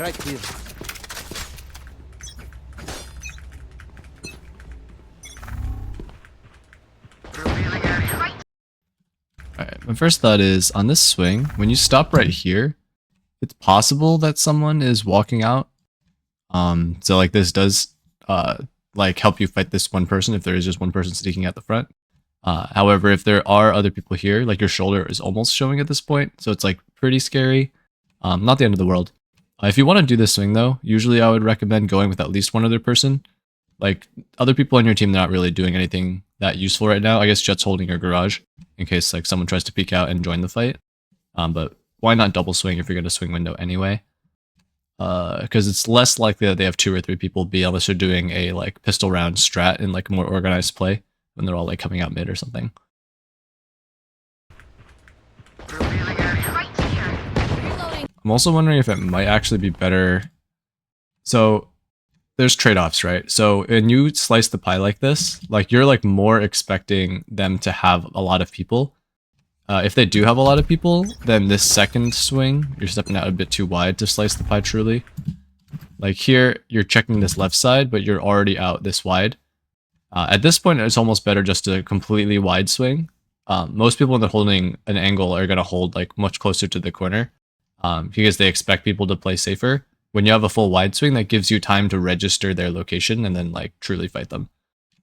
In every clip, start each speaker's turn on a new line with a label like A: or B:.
A: Right here.
B: Alright, my first thought is, on this swing, when you stop right here, it's possible that someone is walking out. So like this does like help you fight this one person if there is just one person sneaking out the front. However, if there are other people here, like your shoulder is almost showing at this point, so it's like pretty scary. Not the end of the world. If you want to do this swing though, usually I would recommend going with at least one other person. Like other people on your team, they're not really doing anything that useful right now. I guess Jett's holding your garage in case like someone tries to peek out and join the fight. But why not double swing if you're going to swing window anyway? Because it's less likely that they have 2 or 3 people B unless you're doing a like pistol round strat in like a more organized play when they're all like coming out mid or something. I'm also wondering if it might actually be better. So there's trade-offs, right? So when you slice the pie like this, like you're like more expecting them to have a lot of people. If they do have a lot of people, then this second swing, you're stepping out a bit too wide to slice the pie truly. Like here, you're checking this left side, but you're already out this wide. At this point, it's almost better just to completely wide swing. Most people when they're holding an angle are going to hold like much closer to the corner because they expect people to play safer. When you have a full wide swing, that gives you time to register their location and then like truly fight them.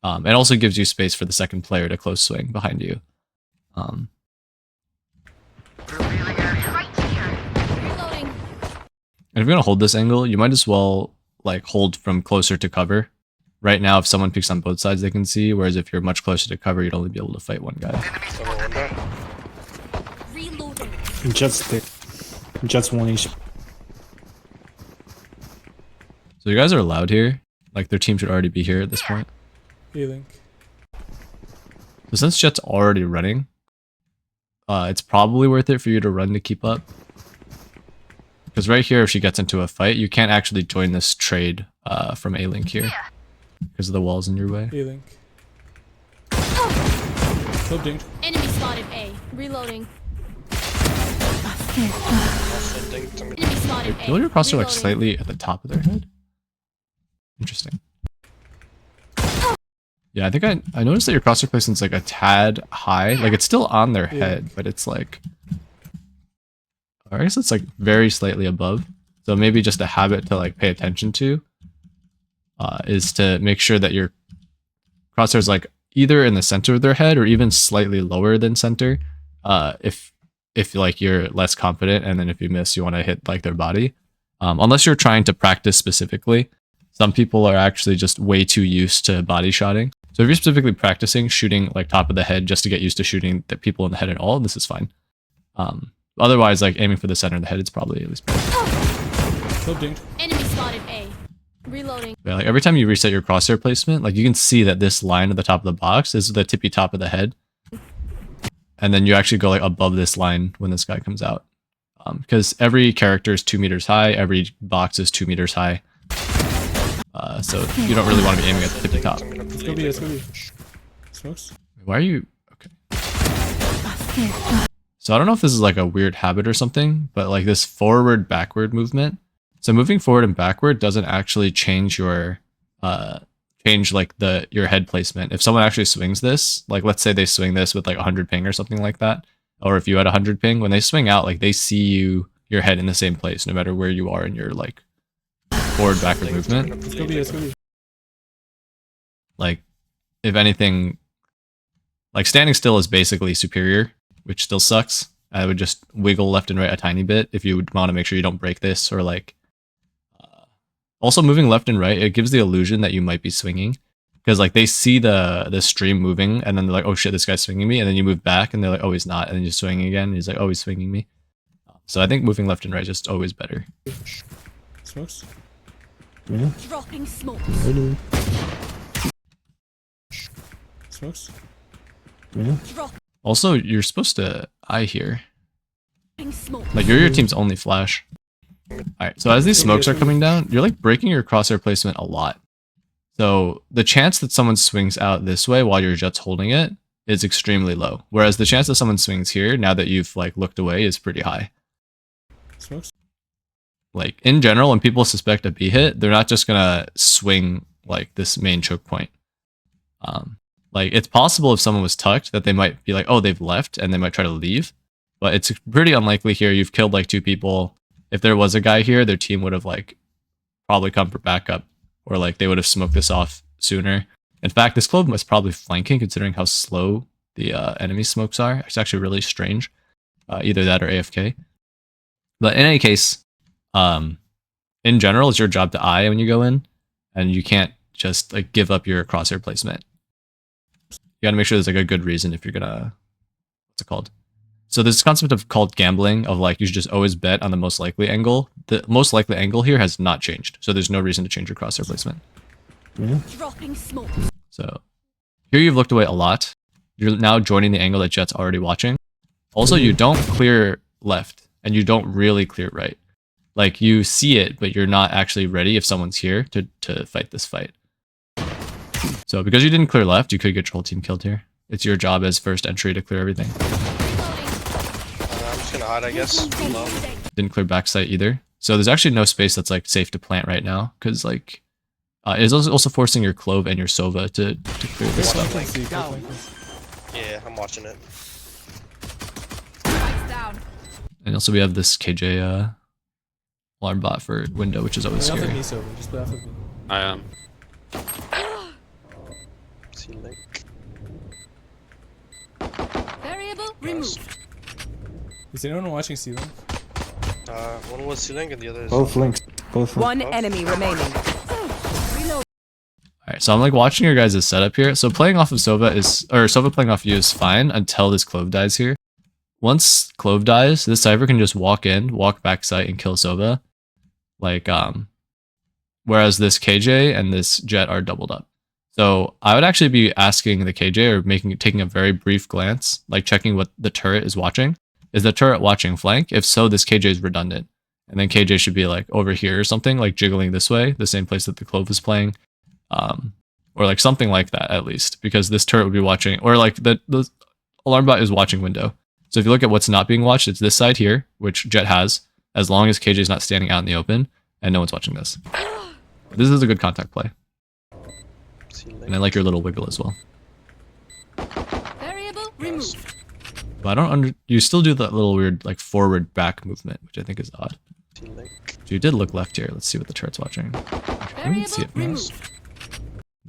B: It also gives you space for the second player to close swing behind you. And if you're gonna hold this angle, you might as well like hold from closer to cover. Right now, if someone peeks on both sides, they can see. Whereas if you're much closer to cover, you'd only be able to fight one guy.
C: Jett's 1 each.
B: So you guys are allowed here. Like their team should already be here at this point.
C: Healing.
B: So since Jett's already running, it's probably worth it for you to run to keep up. Because right here, if she gets into a fight, you can't actually join this trade from A-Link here. Because of the walls in your way.
C: Healing.
D: Enemy spotted A. Reloading. Enemy spotted A.
B: Feel your crosshair like slightly at the top of their head? Interesting. Yeah, I think I noticed that your crosshair placement's like a tad high. Like it's still on their head, but it's like... I guess it's like very slightly above. So maybe just a habit to like pay attention to is to make sure that your crosshair is like either in the center of their head or even slightly lower than center. If like you're less confident, and then if you miss, you want to hit like their body. Unless you're trying to practice specifically. Some people are actually just way too used to body shotting. So if you're specifically practicing shooting like top of the head just to get used to shooting the people in the head at all, this is fine. Otherwise, like aiming for the center of the head, it's probably at least better.
D: Enemy spotted A. Reloading.
B: Yeah, like every time you reset your crosshair placement, like you can see that this line at the top of the box is the tippy top of the head. And then you actually go like above this line when this guy comes out. Because every character is 2 meters high, every box is 2 meters high. So you don't really want to be aiming at the tippy top.
C: Let's go B. Smokes?
B: Why are you... Okay. So I don't know if this is like a weird habit or something, but like this forward backward movement. So moving forward and backward doesn't actually change your your head placement. If someone actually swings this, like let's say they swing this with like 100 ping or something like that, or if you had 100 ping, when they swing out, like they see your head in the same place no matter where you are in your like forward backward movement.
C: Let's go B.
B: Like if anything, like standing still is basically superior, which still sucks. I would just wiggle left and right a tiny bit if you would want to make sure you don't break this, or like also moving left and right, it gives the illusion that you might be swinging because like they see the stream moving and then they're like, oh shit, this guy's swinging me, and then you move back and they're like, oh he's not, and then you're swinging again and he's like, oh he's swinging me. So I think moving left and right is just always better.
C: Smokes?
E: Yeah.
D: Dropping smoke.
C: Smokes?
E: Yeah.
B: Also, you're supposed to eye here.
D: Smoke.
B: Like you're your team's only flash. Alright, so as these smokes are coming down, you're like breaking your crosshair placement a lot. So the chance that someone swings out this way while your Jett's holding it is extremely low. Whereas the chance that someone swings here, now that you've like looked away, is pretty high.
C: Smokes?
B: Like in general, when people suspect a B hit, they're not just gonna swing like this main choke point. Like it's possible if someone was tucked that they might be like, oh, they've left, and they might try to leave. But it's pretty unlikely here. You've killed like 2 people. If there was a guy here, their team would have like probably come for backup, or like they would have smoked this off sooner. In fact, this clove was probably flanking considering how slow the enemy smokes are. It's actually really strange. Either that or AFK. But in any case, in general, it's your job to eye when you go in, and you can't just like give up your crosshair placement. You gotta make sure there's like a good reason if you're gonna, what's it called? So there's this concept of called gambling, of like you should just always bet on the most likely angle. The most likely angle here has not changed, so there's no reason to change your crosshair placement.
D: Dropping smoke.
B: So here you've looked away a lot. You're now joining the angle that Jett's already watching. Also, you don't clear left, and you don't really clear right. Like you see it, but you're not actually ready if someone's here to fight this fight. So because you didn't clear left, you could get your whole team killed here. It's your job as first entry to clear everything.
A: I'm just gonna hide, I guess. Below.
B: Didn't clear backsite either. So there's actually no space that's like safe to plant right now, because like it's also forcing your clove and your sova to clear this stuff.
A: Yeah, I'm watching it.
B: And also we have this KJ alarm bot for window, which is always
C: Play off of
B: scary.
C: me, Silver. Just play off of me.
F: I am.
A: See link.
D: Variable removed.
C: Is anyone watching C-Link?
A: One was C link and the other is.
E: Both links. Both links.
G: One enemy remaining.
B: Alright, so I'm like watching your guys' setup here. So playing off of Sova is, or Sova playing off you is fine until this Clove dies here. Once Clove dies, this Cypher can just walk in, walk backside, and kill Sova. Like, whereas this KJ and this Jett are doubled up. So I would actually be asking the KJ or taking a very brief glance, like checking what the turret is watching. Is the turret watching flank? If so, this KJ is redundant. And then KJ should be like over here or something, like jiggling this way, the same place that the Clove is playing. Or like something like that at least, because this turret would be watching, or like the alarm bot is watching window. So if you look at what's not being watched, it's this side here, which Jett has, as long as KJ is not standing out in the open, and no one's watching this. This is a good contact play. And I like your little wiggle as well.
D: Variable removed.
B: But I don't you still do that little weird like forward back movement, which I think is odd. So you did look left here. Let's see what the turret's watching. Can we see it from this? No,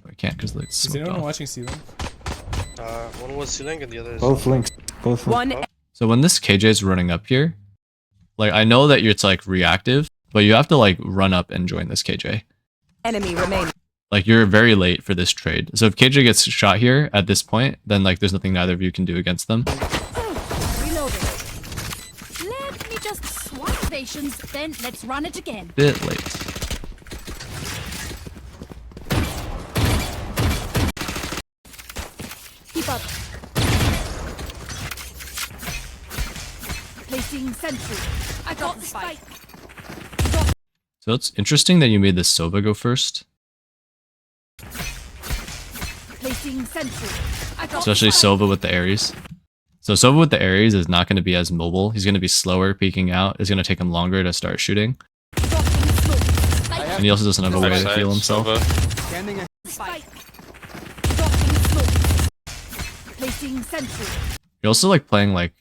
B: I can't because it's
C: Is
B: smoked
C: anyone
B: off.
C: watching C-Link?
A: One was C link and the other is.
E: Both links. Both links.
G: One
B: So when this KJ is running up here, like I know that it's like reactive, but you have to like run up and join this KJ.
G: enemy remaining.
B: Like you're very late for this trade. So if KJ gets shot here at this point, then like there's nothing neither of you can do against them.
D: Reloading. Let me just swap stations, then let's run it again.
B: Bit late.
D: Keep up. Placing sentry. I got the spike.
B: So it's interesting that you made this Sova go first,
D: Placing sentry. I got
B: especially
D: the spike.
B: Sova with the Ares. So Sova with the Ares is not going to be as mobile. He's going to be slower peeking out. It's going to take him longer to start shooting.
D: Dropping smoke. Spike.
B: And he also doesn't have a way to
F: Backside,
B: heal himself.
F: Sova.
D: Spike. Dropping smoke. Placing sentry.
B: You're also like playing like,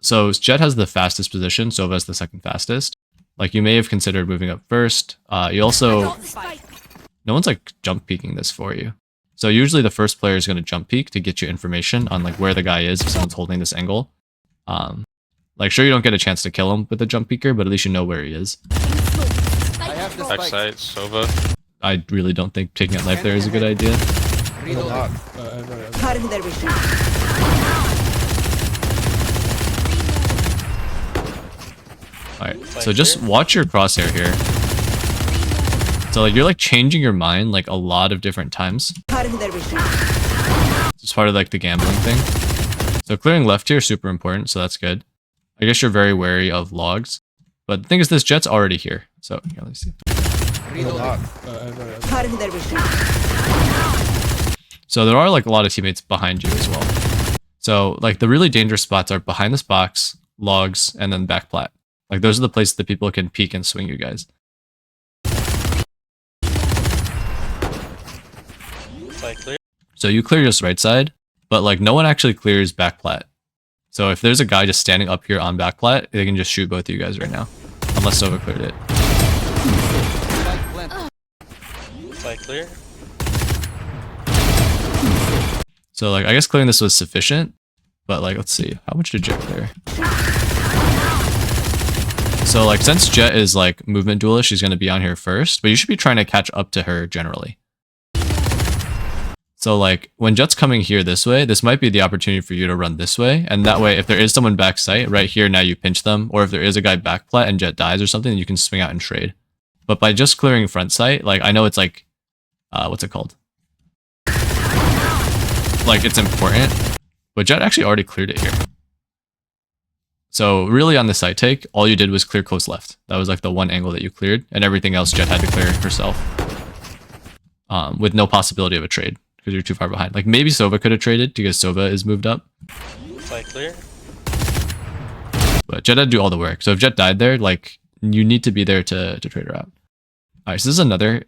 B: so Jett has the fastest position, Sova has the second fastest. Like you may have considered moving up first. You also,
D: Got the spike.
B: no one's like jump peeking this for you. So usually the first player is going to jump peek to get you information on like where the guy is if someone's holding this angle. Like sure you don't get a chance to kill him with the jump peeker, but at least you know where he is.
F: Backside, Sova.
B: I really don't think taking a knife there is a good idea.
G: Cutting their vision.
B: Alright, so just watch your crosshair here. So like you're like changing your mind like a lot of different times.
G: Cutting their vision.
B: It's part of like the gambling thing. So clearing left here is super important, so that's good. I guess you're very wary of logs. But the thing is this Jett's already here. So here, let me see.
G: Cutting their vision.
B: So there are like a lot of teammates behind you as well. So like the really dangerous spots are behind this box, logs, and then back plat. Like those are the places that people can peek and swing you guys.
A: Site clear.
B: So you clear just right side, but like no one actually clears back plat. So if there's a guy just standing up here on back plat, they can just shoot both of you guys right now. Unless Sova cleared it.
A: Site clear.
B: So like I guess clearing this was sufficient, but like let's see, how much did Jett clear? So like since Jett is like movement duelist, she's gonna be on here first, but you should be trying to catch up to her generally. So like when Jett's coming here this way, this might be the opportunity for you to run this way, and that way if there is someone backsite right here, now you pinch them, or if there is a guy back plat and Jett dies or something, then you can swing out and trade. But by just clearing front sight, like I know it's like what's it called? Like it's important, but Jett actually already cleared it here. So really on the site take, all you did was clear close left. That was like the one angle that you cleared, and everything else Jett had to clear herself. With no possibility of a trade, because you're too far behind. Like maybe Sova could have traded, because Sova is moved up.
A: Site clear.
B: But Jett had to do all the work. So if Jett died there, like you need to be there to trade her out. Alright, so this is another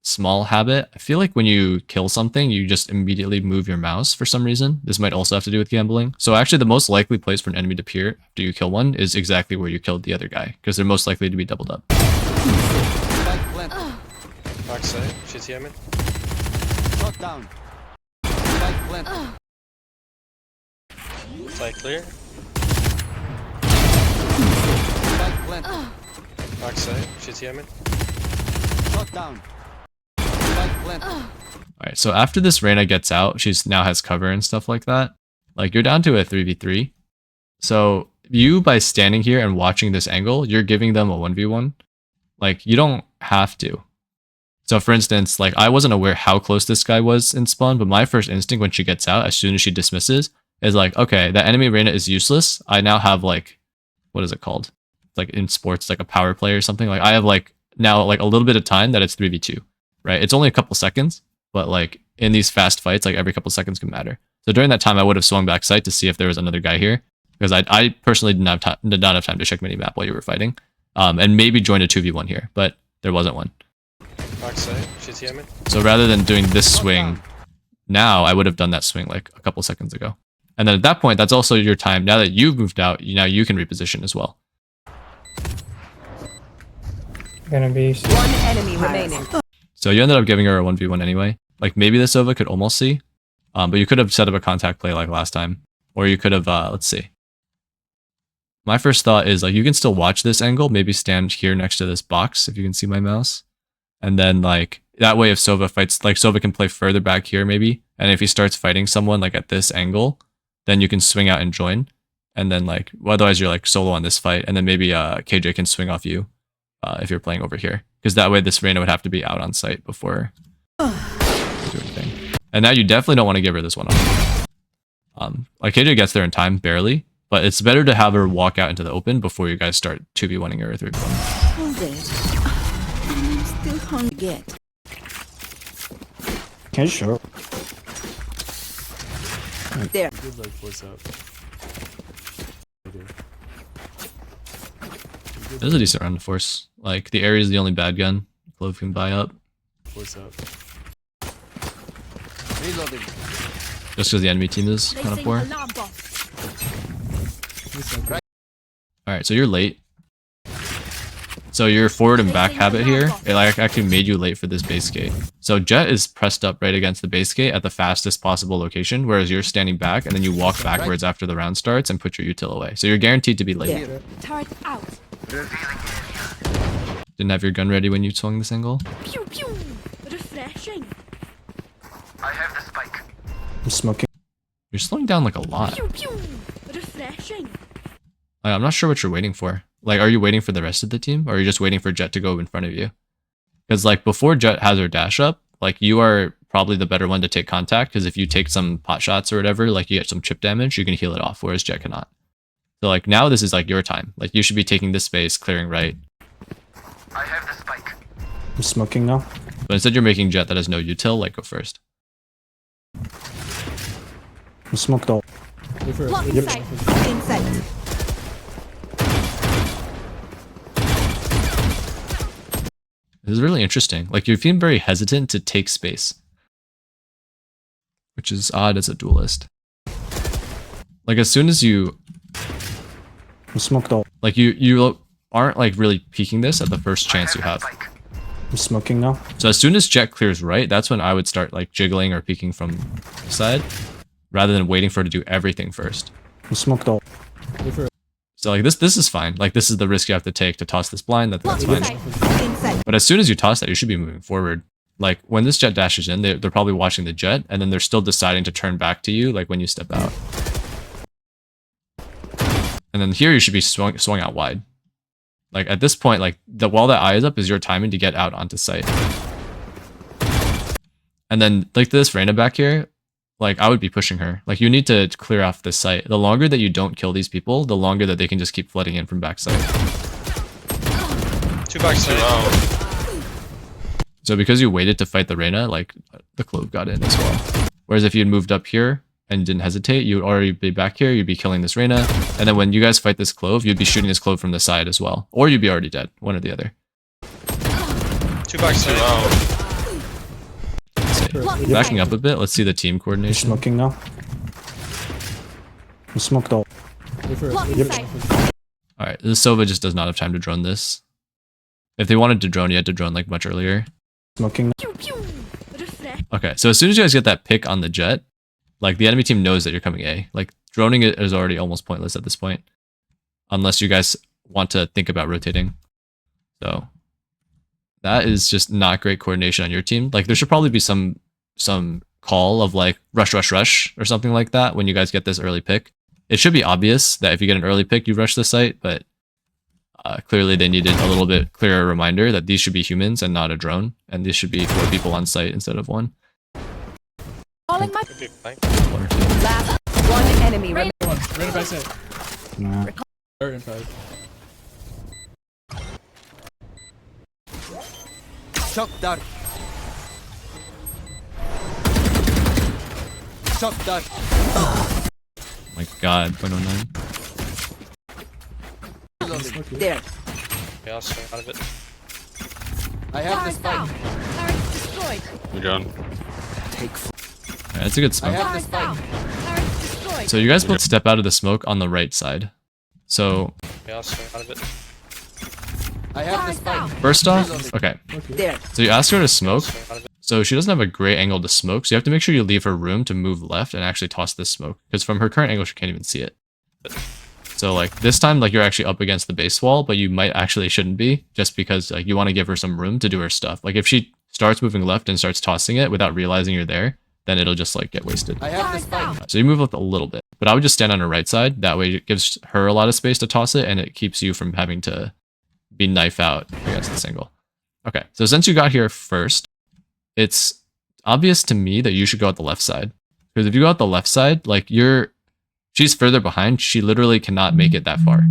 B: small habit. I feel like when you kill something, you just immediately move your mouse for some reason. This might also have to do with gambling. So actually the most likely place for an enemy to appear after you kill one is exactly where you killed the other guy, because they're most likely to be doubled up.
A: Backside. Shitty aiming.
F: Shot down. Spike planted.
A: Site clear.
F: Spike planted.
A: Backside. Shitty aiming.
F: Shot down. Spike planted.
B: Alright, so after this Reyna gets out, she now has cover and stuff like that. Like you're down to a 3v3. So you, by standing here and watching this angle, you're giving them a 1v1. Like you don't have to. So for instance, like I wasn't aware how close this guy was in spawn, but my first instinct when she gets out, as soon as she dismisses, is like, okay, that enemy Reyna is useless. I now have like, what is it called? It's like in sports, like a power play or something. Like I have like now like a little bit of time that it's 3v2, right? It's only a couple seconds, but like in these fast fights, like every couple seconds can matter. So during that time, I would have swung back sight to see if there was another guy here, because I personally did not have time to check minimap while you were fighting, and maybe join a 2v1 here, but there wasn't one.
A: Backside. Shitty aiming.
B: So rather than doing this swing now, I would have done that swing like a couple seconds ago. And then at that point, that's also your time. Now that you've moved out, now you can reposition as well.
E: Gonna be
G: One enemy remaining.
B: So you ended up giving her a 1v1 anyway. Like maybe the Sova could almost see, but you could have set up a contact play like last time. Or you could have, let's see. My first thought is like you can still watch this angle, maybe stand here next to this box if you can see my mouse. And then like that way if Sova fights, like Sova can play further back here maybe. And if he starts fighting someone like at this angle, then you can swing out and join. And then like, well, otherwise you're like solo on this fight. And then maybe KJ can swing off you if you're playing over here. Because that way this Reyna would have to be out on site before you do anything. And now you definitely don't want to give her this one off. Like KJ gets there in time, barely. But it's better to have her walk out into the open before you guys start 2v1ing her or 3v1.
H: Hold it. I'm still hungry yet.
E: Can you show?
G: There.
C: Good like force up.
B: There's a decent round to force. Like the area is the only bad gun. Clove can buy up.
C: Force up.
F: Reloading.
B: Just because the enemy team is kind of
D: Placing
B: poor.
D: alarm bot.
B: Alright, so you're late. So your forward and back habit here, it like actually made you late for this base gate. So Jett is pressed up right against the base gate at the fastest possible location, whereas you're standing back and then you walk backwards after the round starts and put your util away. So you're guaranteed to be late.
G: Yeah.
D: Turret out.
B: Didn't have your gun ready when you swung this angle?
D: Pew pew. Refreshing.
E: I'm smoking.
B: You're slowing down like a lot.
D: Pew pew. Refreshing.
B: I'm not sure what you're waiting for. Like, are you waiting for the rest of the team? Or are you just waiting for Jett to go in front of you? Because like before Jett has her dash up, like you are probably the better one to take contact, because if you take some pot shots or whatever, like you get some chip damage, you can heal it off, whereas Jett cannot. So like now this is like your time. Like you should be taking this space, clearing right.
E: I'm smoking now.
B: But instead you're making Jett that has no util, like go first.
E: I'm smoked all.
C: Wait for it.
D: Blocking
C: Wait for
D: sight.
C: it.
G: In sight.
B: This is really interesting. Like, you seem very hesitant to take space, which is odd as a duelist. Like, as soon as you,
E: I'm smoked out.
B: like, you aren't like really peeking this at the first chance you have.
E: I'm smoking now.
B: So as soon as Jett clears right, that's when I would start like jiggling or peeking from the side, rather than waiting for her to do everything first.
E: I'm smoked out.
C: Wait for
B: So like this is fine. Like, this is the risk you have to take to toss this blind. That's fine.
G: Inside.
B: But as soon as you toss that, you should be moving forward. Like, when this Jett dashes in, they're probably watching the Jett, and then they're still deciding to turn back to you, like when you step out. And then here you should be swung out wide. Like, at this point, like, while that eye is up is your timing to get out onto site. And then, like, this Reyna back here, like, I would be pushing her. Like, you need to clear off this site. The longer that you don't kill these people, the longer that they can just keep flooding in from backside.
A: 2 backside.
B: So because you waited to fight the Reyna, like, the clove got in as well. Whereas if you had moved up here and didn't hesitate, you'd already be back here, you'd be killing this Reyna, and then when you guys fight this clove, you'd be shooting this clove from the side as well. Or you'd be already dead, one or the other.
A: 2 backside.
B: Backing up a bit, let's see the team
E: I'm
B: coordination.
E: smoking now. I'm smoked out.
C: wait for
D: Block
C: wait for-
D: sight.
B: Alright, the Sova just does not have time to drone this. If they wanted to drone, you had to drone like much earlier.
E: Smoking now.
D: Pew, pew. Refresh.
B: Okay, so as soon as you guys get that pick on the Jett, like, the enemy team knows that you're coming A. Like, droning it is already almost pointless at this point. Unless you guys want to think about rotating. So, that is just not great coordination on your team. Like, there should probably be some call of like, rush, rush, rush, or something like that when you guys get this early pick. It should be obvious that if you get an early pick, you rush the site, but clearly they needed a little bit clearer reminder that these should be humans and not a drone, and these should be 4 people on site instead of 1.
D: Calling my
A: Could be flank.
B: 1 or 2.
G: Last one enemy remaining.
C: Come on, right backside.
E: Nah.
C: Third and 5.
F: Shock dart. Shock dart.
B: Oh my god, 0.09.
G: There.
A: Yeah, I'll swing out of it.
F: I have the
D: Stars
F: spike.
D: down. Turret destroyed.
A: We're done.
B: Alright, that's a good
F: I
B: smoke.
F: have the
D: Stars down.
F: spike.
D: Turret destroyed.
B: So you guys both step out of the smoke on the right side. So,
A: Yeah, I'll swing out of it.
F: I have the
D: Stars
F: spike.
D: down.
B: first off, okay.
G: There.
B: So you ask her to smoke.
A: Swing out of it.
B: So she doesn't have a great angle to smoke, so you have to make sure you leave her room to move left and actually toss this smoke. Because from her current angle, she can't even see it. So like, this time, like, you're actually up against the base wall, but you might actually shouldn't be, just because like, you want to give her some room to do her stuff. Like, if she starts moving left and starts tossing it without realizing you're there, then it'll just like get wasted.
F: I have the
D: Stars
F: spike.
D: down.
B: So you move up a little bit, but I would just stand on her right side. That way it gives her a lot of space to toss it, and it keeps you from having to be knife out against this angle. Okay, so since you got here first, it's obvious to me that you should go out the left side. Because if you go out the left side, like, she's further behind, she literally cannot make it that far.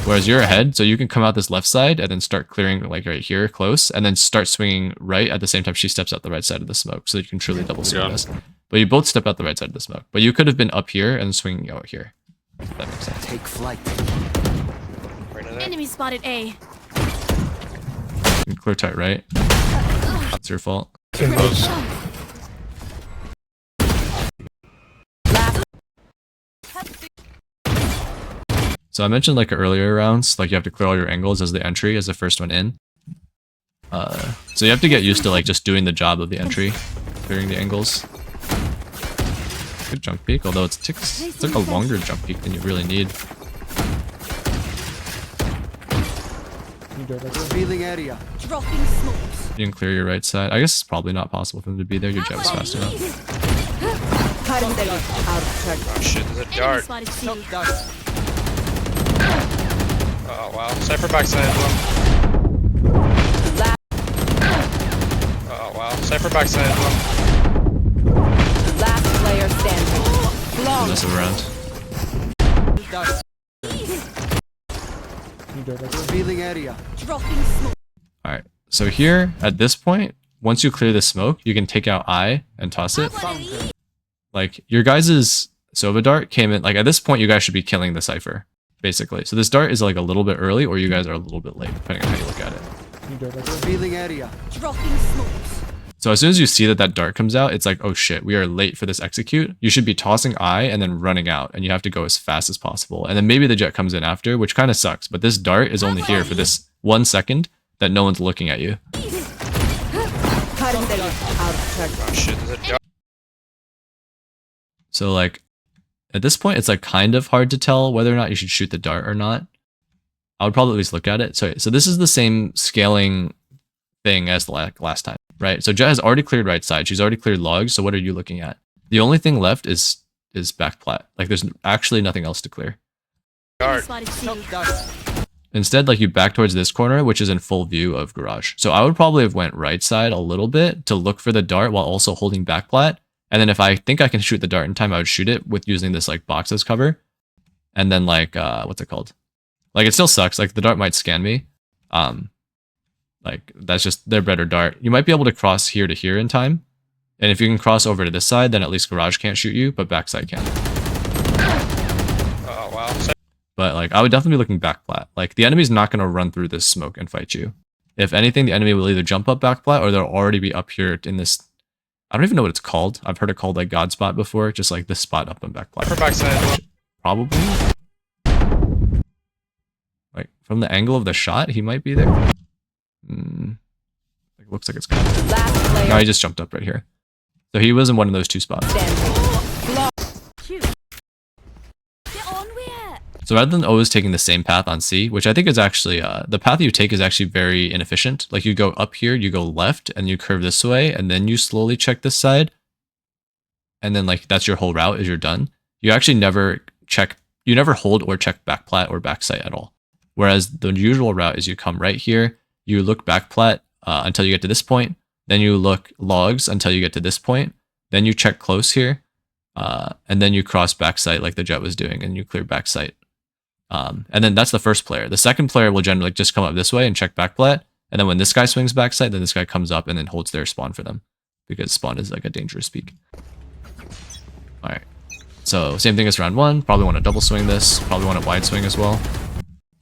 B: Whereas you're ahead, so you can come out this left side and then start clearing like right here close, and then start swinging right at the same time she steps out the right side of the smoke, so that you can truly double swing this. But you both step out the right side of the smoke. But you could have been up here and swinging out here. If that makes sense.
F: Take flight.
A: Right in there.
D: Enemy spotted A.
B: You can clear tight right. It's your fault. So I mentioned like earlier rounds, like you have to clear all your angles as the entry, as the first one in. So you have to get used to like just doing the job of the entry, clearing the angles. Good jump peek, although it's like a longer jump peek than you really need.
C: You go back there.
F: Revealing area.
D: Dropping smokes.
B: You can clear your right side. I guess it's probably not possible for them to be there. Your jab is fast enough.
G: Cutting them out of target.
A: Oh shit, there's a
D: Enemy
A: dart.
D: spotted C.
F: Shock dart.
A: Oh wow. Cypher backside as well. Oh wow. Cypher backside as well.
G: Last player standing. Long.
B: Mess around.
F: Dart.
C: You go back there.
F: Revealing area.
D: Dropping smoke.
B: Alright, so here, at this point, once you clear the smoke, you can take out I and toss it. Like, your guys' Sova dart came in, like, at this point, you guys should be killing the Cypher, basically. So this dart is, like, a little bit early, or you guys are a little bit late, depending on how you look at it.
C: You do it like this.
F: Revealing area.
D: Dropping smokes.
B: So as soon as you see that that dart comes out, it's like, oh shit, we are late for this execute. You should be tossing I and then running out, and you have to go as fast as possible. And then maybe the Jett comes in after, which kind of sucks. But this dart is only here for this 1 second that no one's looking at you.
G: Cutting them out of target.
A: Oh shit, is it dark?
B: So like, at this point, it's like kind of hard to tell whether or not you should shoot the dart or not. I would probably at least look at it. So this is the same scaling thing as the last time, right? So Jett has already cleared right side. She's already cleared logs. So what are you looking at? The only thing left is back plat. Like there's actually nothing else to clear.
A: Dart.
D: Spotted C.
F: Shock dart.
B: Instead, like you back towards this corner, which is in full view of garage. So I would probably have went right side a little bit to look for the dart while also holding back plat. And then if I think I can shoot the dart in time, I would shoot it with using this like box as cover. And then like, what's it called? Like it still sucks. Like the dart might scan me. Like that's just their better dart. You might be able to cross here to here in time. And if you can cross over to this side, then at least garage can't shoot you, but backside can.
A: Oh wow. So
B: But like I would definitely be looking back plat. Like the enemy's not going to run through this smoke and fight you. If anything, the enemy will either jump up back plat or they'll already be up here in this. I don't even know what it's called. I've heard it called like God spot before. Just like this spot up on back plat.
A: for backside.
B: Probably. Like from the angle of the shot, he might be there. Like looks like it's coming.
G: Last player
B: No, he just jumped up right here. So he was in one of those two spots.
G: standing.
D: Cute. Get on with it.
B: So rather than always taking the same path on C, which I think is actually, the path you take is actually very inefficient. Like you go up here, you go left, and you curve this way, and then you slowly check this side. And then like that's your whole route is you're done. You actually never check, you never hold or check back plat or back sight at all. Whereas the usual route is you come right here, you look back plat until you get to this point, then you look logs until you get to this point, then you check close here, and then you cross back sight like the Jett was doing, and you clear back sight. And then that's the first player. The second player will generally just come up this way and check back plat, and then when this guy swings back sight, then this guy comes up and then holds their spawn for them, because spawn is like a dangerous peak. All right. So same thing as round one. Probably want to double swing this. Probably want to wide swing as well.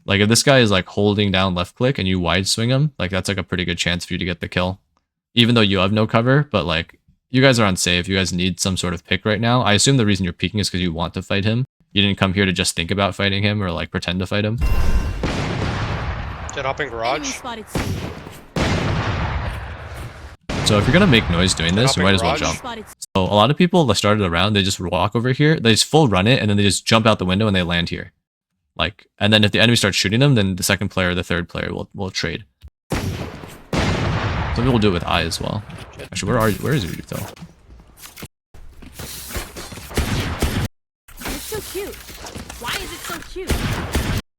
B: Like if this guy is like holding down left click and you wide swing him, like that's like a pretty good chance for you to get the kill. Even though you have no cover, but like you guys are unsafe. You guys need some sort of pick right now. I assume the reason you're peeking is because you want to fight him. You didn't come here to just think about fighting him or like pretend to fight him.
A: Jett hopping
D: Enemy
A: garage.
D: spotted C.
B: So if you're going to make noise doing this, you might as well
A: Garage.
B: jump.
D: Spotted C.
B: So a lot of people that started around, they just walk over here, they just full run it, and then they just jump out the window and they land here. Like, and then if the enemy starts shooting them, then the second player or the third player will trade. Some people do it with I as well. Actually, where is your though?
D: It's so cute. Why is it so cute?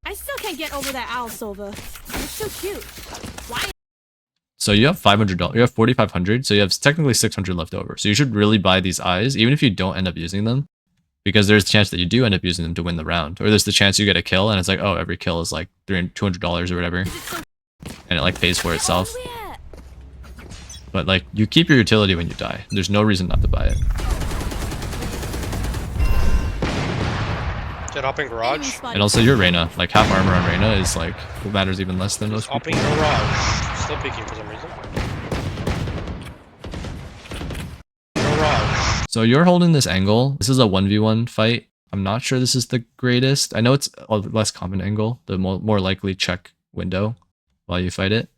D: I still can't get over that owl silver. It's so cute. Why?
B: So you have $500, you have 4,500, so you have technically 600 left over. So you should really buy these eyes, even if you don't end up using them, because there's the chance that you do end up using them to win the round, or there's the chance you get a kill and it's like, oh, every kill is like $200 or whatever, and it like pays for itself. But like you keep your utility when you die. There's no reason not to buy it.
A: Jett hopping garage.
B: And also your Reyna, like half armor on Reyna is like what matters even less than most
A: Hopping
B: people.
A: garage. Still peeking for some reason. Garage.
B: So you're holding this angle. This is a 1v1 fight. I'm not sure this is the greatest. I know it's a less common angle, the more likely check window while you fight it.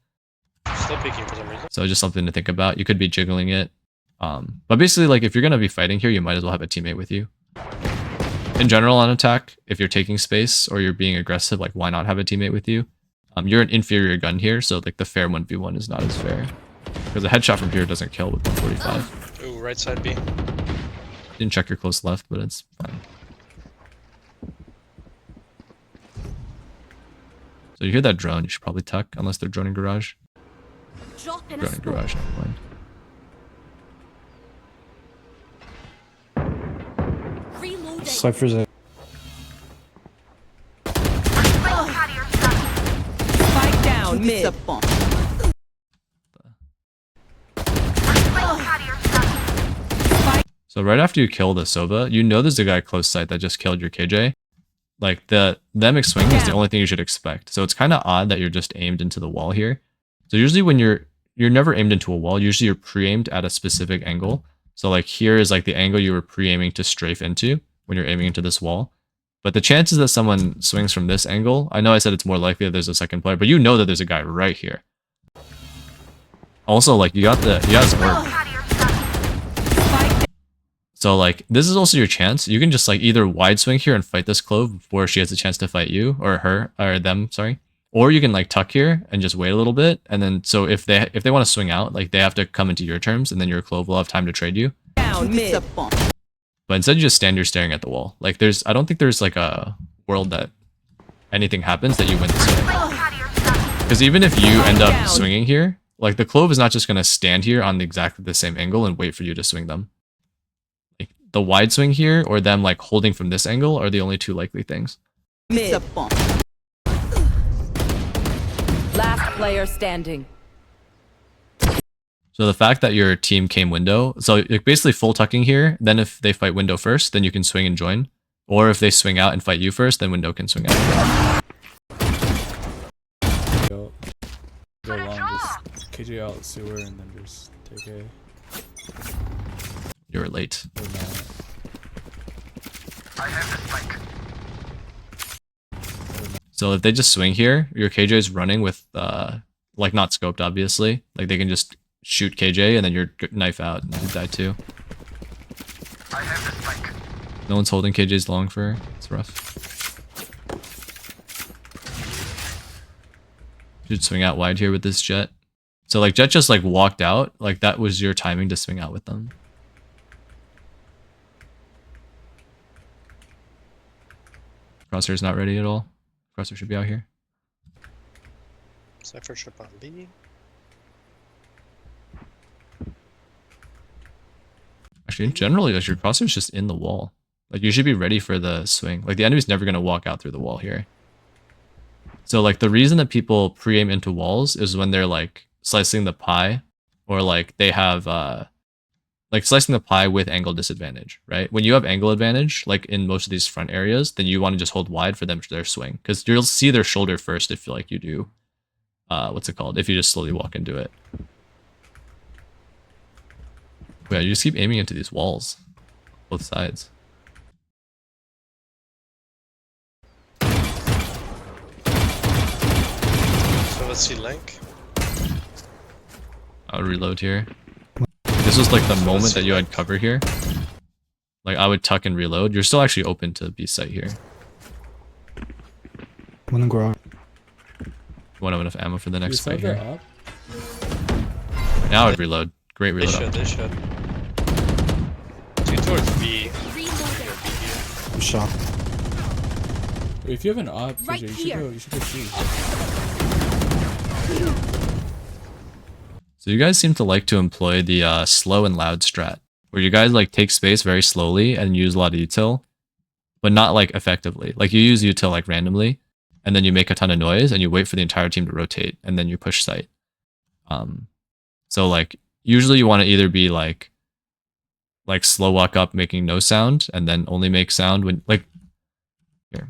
A: Still peeking for some reason.
B: So just something to think about. You could be jiggling it. But basically, like if you're going to be fighting here, you might as well have a teammate with you. In general on attack, if you're taking space or you're being aggressive, like why not have a teammate with you? You're an inferior gun here, so like the fair 1v1 is not as fair. Because a headshot from here doesn't kill with 145.
A: Ooh, right side B.
B: Didn't check your close left, but it's fine. So you hear that drone, you should probably tuck, unless they're droning garage.
D: Drop in a
B: Droning
D: smoke.
B: garage, never mind.
D: Reloading.
E: Cypher's a
G: Spike down mid.
H: Disappoint.
B: So right after you kill the Sova, you know there's a guy close sight that just killed your KJ. Like the mix swing is the only thing you should expect. So it's kind of odd that you're just aimed into the wall here. So usually when you're never aimed into a wall, usually you're pre-aimed at a specific angle. So like here is like the angle you were pre-aiming to strafe into when you're aiming into this wall. But the chances that someone swings from this angle, I know I said it's more likely that there's a second player, but you know that there's a guy right here. Also, like you got scored. So like this is also your chance. You can just like either wide swing here and fight this clove before she has a chance to fight you or her or them, sorry. Or you can like tuck here and just wait a little bit, and then so if they want to swing out, like they have to come into your terms, and then your clove will have time to trade you.
G: Down mid.
B: But instead you just stand here staring at the wall. Like I don't think there's like a world that anything happens that you win this way. Because even if you end up swinging here, like the clove is not just gonna stand here on exactly the same angle and wait for you to swing them. Like the wide swing here or them like holding from this angle are the only two likely things.
G: Mid. Last player standing.
B: So the fact that your team came window, so you're basically full tucking here, then if they fight window first, then you can swing and join. Or if they swing out and fight you first, then window can swing out.
C: Go long, just KJ out sewer and then just take A.
B: You were late.
C: Or not.
B: So if they just swing here, your KJ is running with, like not scoped obviously. Like they can just shoot KJ and then your knife out and you die too. No one's holding KJ's long for her. It's rough. Should swing out wide here with this Jett. So like Jett just like walked out. Like that was your timing to swing out with them. Crosshair's not ready at all. Crosshair should be out here.
A: Cypher trip on B.
B: Actually, generally, like your crosshair's just in the wall. Like you should be ready for the swing. Like the enemy's never gonna walk out through the wall here. So like the reason that people pre-aim into walls is when they're like slicing the pie, or like they have like slicing the pie with angle disadvantage, right? When you have angle advantage, like in most of these front areas, then you want to just hold wide for them to their swing, because you'll see their shoulder first if like you do, what's it called? If you just slowly walk into it. But yeah, you just keep aiming into these walls, both sides.
A: So let's see link.
B: I would reload here. This was like the moment that you had cover here. Like I would tuck and reload. You're still actually open to B site here.
E: One garage.
B: You won't have enough ammo for the next
C: You
B: fight
C: said
B: here.
C: up?
B: Now I would reload. Great
A: They
B: reload.
A: should, they should. Two towards B.
E: I'm shocked.
C: If you have an op,
D: Right
C: KJ,
D: here.
C: you should go C.
B: So you guys seem to like to employ the slow and loud strat, where you guys like take space very slowly and use a lot of util, but not like effectively. Like you use util like randomly, and then you make a ton of noise and you wait for the entire team to rotate, and then you push site. So like usually you want to either be like slow walk up making no sound and then only make sound when like here.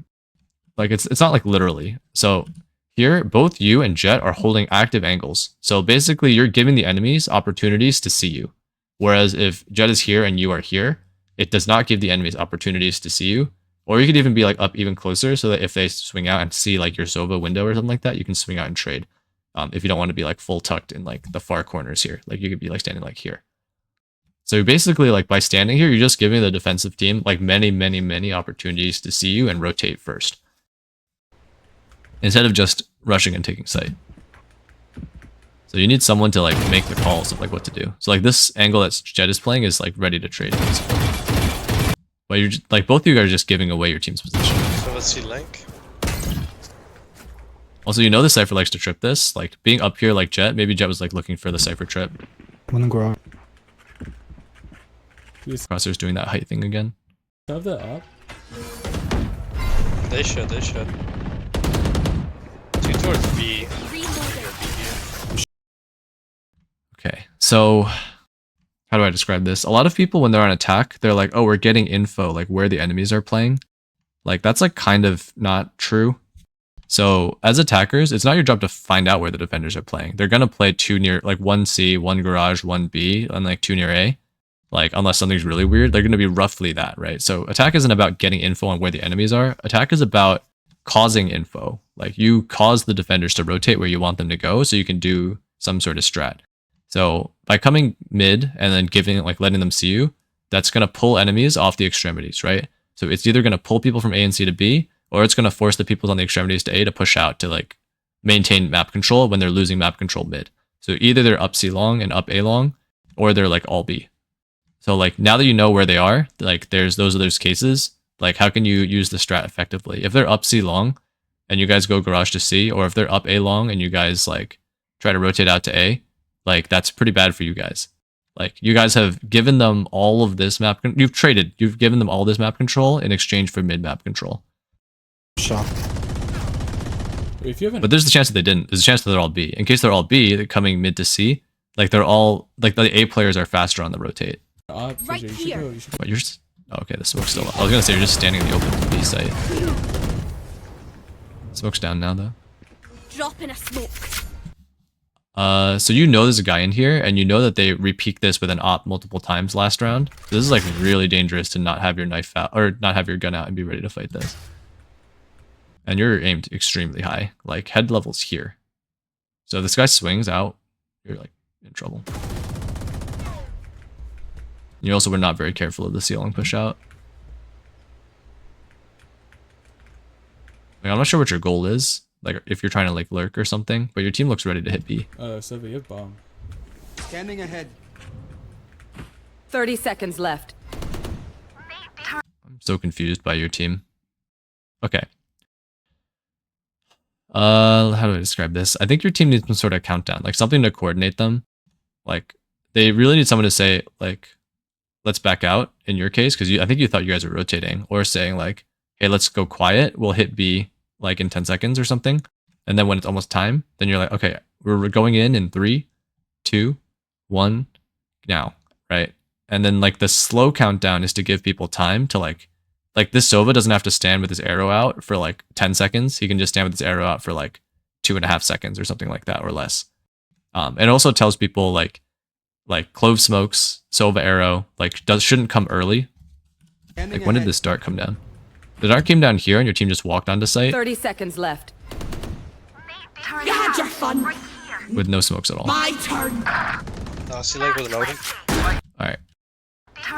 B: Like it's not like literally. So here, both you and Jett are holding active angles. So basically, you're giving the enemies opportunities to see you. Whereas if Jett is here and you are here, it does not give the enemies opportunities to see you. Or you could even be like up even closer so that if they swing out and see like your Sova window or something like that, you can swing out and trade. If you don't want to be like full tucked in like the far corners here. Like you could be like standing like here. So you're basically like by standing here, you're just giving the defensive team like many opportunities to see you and rotate first, instead of just rushing and taking site. So you need someone to like make the calls of like what to do. So like this angle that Jett is playing is like ready to trade, basically. But you're just, like both of you guys are just giving away your team's position.
A: So let's see link.
B: Also, you know the Cypher likes to trip this. Like being up here like Jett, maybe Jett was like looking for the Cypher trip.
E: One garage.
B: Crosshair's doing that height thing again.
C: Have that up?
A: They should, they should. Two towards B.
B: Okay, so how do I describe this? A lot of people when they're on attack, they're like, oh, we're getting info, like where the enemies are playing. Like that's like kind of not true. So as attackers, it's not your job to find out where the defenders are playing. They're gonna play two near, like 1C, 1 garage, 1B, and like 2 near A. Like unless something's really weird, they're gonna be roughly that, right? So attack isn't about getting info on where the enemies are. Attack is about causing info. Like you cause the defenders to rotate where you want them to go, so you can do some sort of strat. So by coming mid and then letting them see you, that's gonna pull enemies off the extremities, right? So it's either gonna pull people from A and C to B, or it's gonna force the people on the extremities to A to push out to like maintain map control when they're losing map control mid. So either they're up C long and up A long, or they're like all B. So like now that you know where they are, like those are those cases. Like how can you use the strat effectively? If they're up C long and you guys go garage to C, or if they're up A long and you guys like try to rotate out to A, like that's pretty bad for you guys. Like you guys have given them all of this you've given them all this map control in exchange for mid map control.
E: Shock.
C: If you haven't,
B: But there's the chance that they didn't. There's a chance that they're all B. In case they're all B, they're coming mid to C. Like they're all like the A players are faster on the rotate.
C: KJ,
D: Right
C: you should
D: here.
C: go. You should
B: But you're just okay. The smoke's still up. I was gonna say you're just standing in the open B site. Smoke's down now though.
D: Drop in a smoke.
B: So you know there's a guy in here, and you know that they repeat this with an op multiple times last round. This is like really dangerous to not have your knife out or not have your gun out and be ready to fight this. And you're aimed extremely high, like head level's here. So if this guy swings out, you're like in trouble. You also were not very careful of the ceiling push out. Like, I'm not sure what your goal is, like if you're trying to like lurk or something, but your team looks ready to hit B.
C: Seven, you have bomb.
F: Scanning ahead.
G: 30 seconds left.
B: I'm so confused by your team. Okay. How do I describe this? I think your team needs some sort of countdown, like something to coordinate them. Like they really need someone to say like, let's back out in your case, because I think you thought you guys were rotating, or saying like, hey, let's go quiet. We'll hit B like in 10 seconds or something. And then when it's almost time, then you're like, okay, we're going in 3, 2, 1, now, right? And then like the slow countdown is to give people time to like this Sova doesn't have to stand with his arrow out for like 10 seconds. He can just stand with his arrow out for like 2.5 seconds or something like that, or less. It also tells people like clove smokes, Sova arrow, like shouldn't come early. Like when did this dart come down? The dart came down here and your team just walked onto site
G: 30 seconds left.
H: You had your fun.
B: with no smokes at all.
H: My turn.
A: See like with loading.
B: Alright.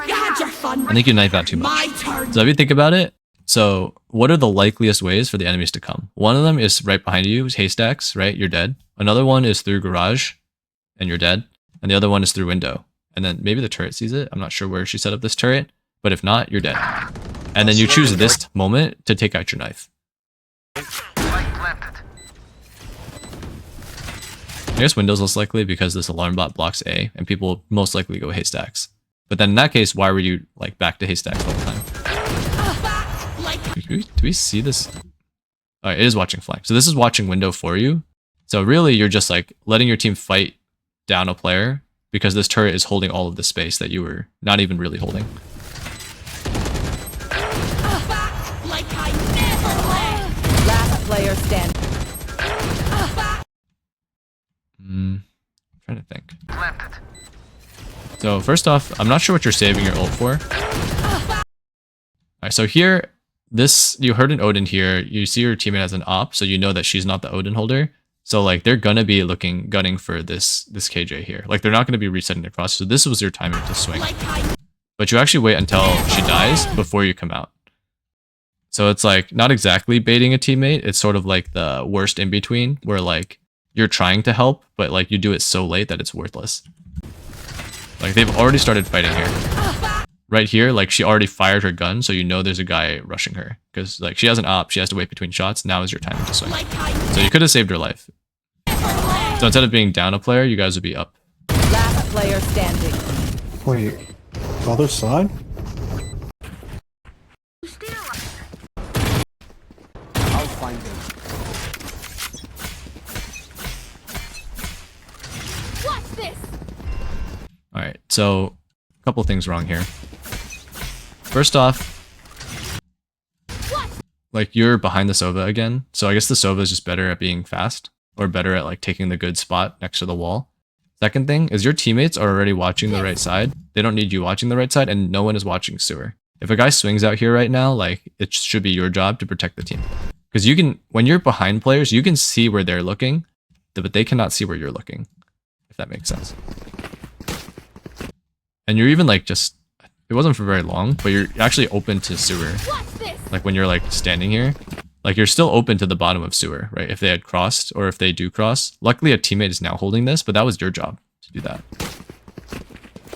H: You had your fun.
B: I think you knife out too much.
H: My turn.
B: So if you think about it, so what are the likeliest ways for the enemies to come? One of them is right behind you, is haystacks, right? You're dead. Another one is through garage, and you're dead. And the other one is through window. And then maybe the turret sees it. I'm not sure where she set up this turret, but if not, you're dead. And then you choose this moment to take out your knife. I guess window's less likely because this alarm bot blocks A, and people most likely go haystacks. But then in that case, why were you like back to haystacks all the time? Do we see this? Alright, it is watching flank. So this is watching window for you. So really, you're just like letting your team fight down a player because this turret is holding all of the space that you were not even really holding.
G: Last player standing.
B: I'm trying to think. So first off, I'm not sure what you're saving your ult for. Alright, so here, you heard an Odin here. You see your teammate as an op, so you know that she's not the Odin holder. So like they're gonna be gunning for this KJ here. Like they're not gonna be resetting across. So this was your timing to swing. But you actually wait until she dies before you come out. So it's like not exactly baiting a teammate. It's sort of like the worst in between, where like you're trying to help, but like you do it so late that it's worthless. Like they've already started fighting here. Right here, like she already fired her gun, so you know there's a guy rushing her. Because like she has an op, she has to wait between shots. Now is your time to swing. So you could have saved her life. So instead of being down a player, you guys would be up.
G: Last player standing.
E: Wait, other side?
F: I'll find them.
D: What's this?
B: Alright, so a couple things wrong here. First off, like you're behind the Sova again. So I guess the Sova is just better at being fast or better at like taking the good spot next to the wall. Second thing is your teammates are already watching the right side. They don't need you watching the right side, and no one is watching sewer. If a guy swings out here right now, like it should be your job to protect the team. Because you can, when you're behind players, you can see where they're looking, but they cannot see where you're looking, if that makes sense. And you're even like just, it wasn't for very long, but you're actually open to sewer. Like when you're like standing here, like you're still open to the bottom of sewer, right? If they had crossed or if they do cross. Luckily a teammate is now holding this, but that was your job to do that.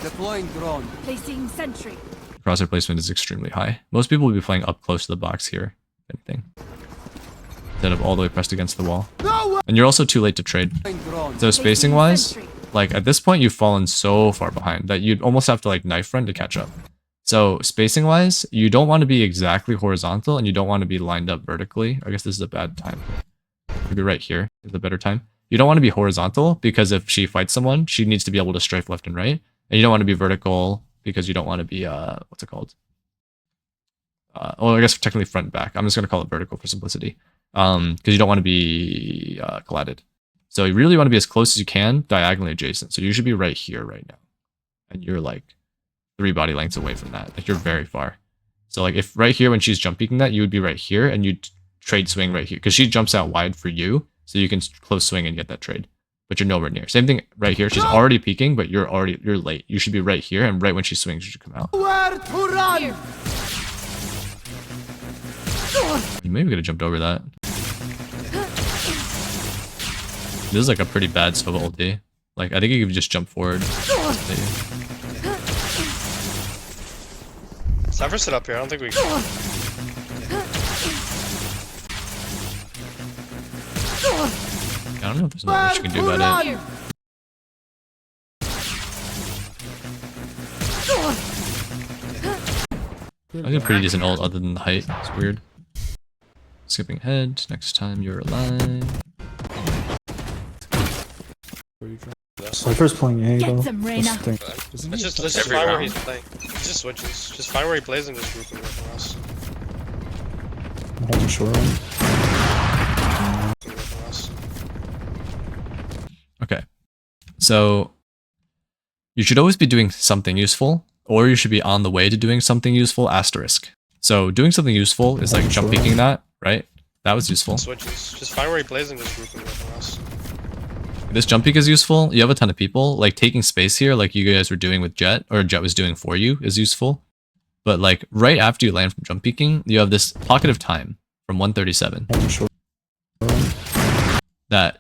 F: Deploying drone.
D: Placing sentry.
B: Crosshair placement is extremely high. Most people will be playing up close to the box here, if anything, instead of all the way pressed against the wall. And you're also too late to trade. So spacing wise, like at this point you've fallen so far behind that you'd almost have to like knife run to catch up. So spacing wise, you don't want to be exactly horizontal and you don't want to be lined up vertically. I guess this is a bad time. Maybe right here is a better time. You don't want to be horizontal because if she fights someone, she needs to be able to strafe left and right. And you don't want to be vertical because you don't want to be, what's it called? Well, I guess technically front and back. I'm just going to call it vertical for simplicity. Because you don't want to be collat'ed. So you really want to be as close as you can, diagonally adjacent. So you should be right here right now. And you're like 3 body lengths away from that. Like you're very far. So like if right here when she's jump peeking that, you would be right here and you'd trade swing right here. Because she jumps out wide for you. So you can close swing and get that trade. But you're nowhere near. Same thing right here. She's already peeking, but you're late. You should be right here, and right when she swings, you should come out.
F: Where to run?
B: You maybe could have jumped over that. This is like a pretty bad Sova ulti. Like, I think you could just jump forward.
A: Cypher sit up here. I don't think we can.
B: I don't know if there's not much you can do about it. I got a pretty decent ult other than the height. It's weird. Skipping ahead. Next time you're alive.
E: Cypher's playing A though.
D: Get some, Reyna.
A: Let's just find where he's playing. He just switches. Just find where he plays and just group him with us.
E: I'm holding short.
B: Okay. So you should always be doing something useful, or you should be on the way to doing something useful, asterisk. So doing something useful is like jump peeking that, right? That was useful.
A: Switches. Just find where he plays and just group him with us.
B: This jump peek is useful. You have a ton of people. Like taking space here, like you guys were doing with Jett, or Jett was doing for you, is useful. But like right after you land from jump peeking, you have this pocket of time from 137.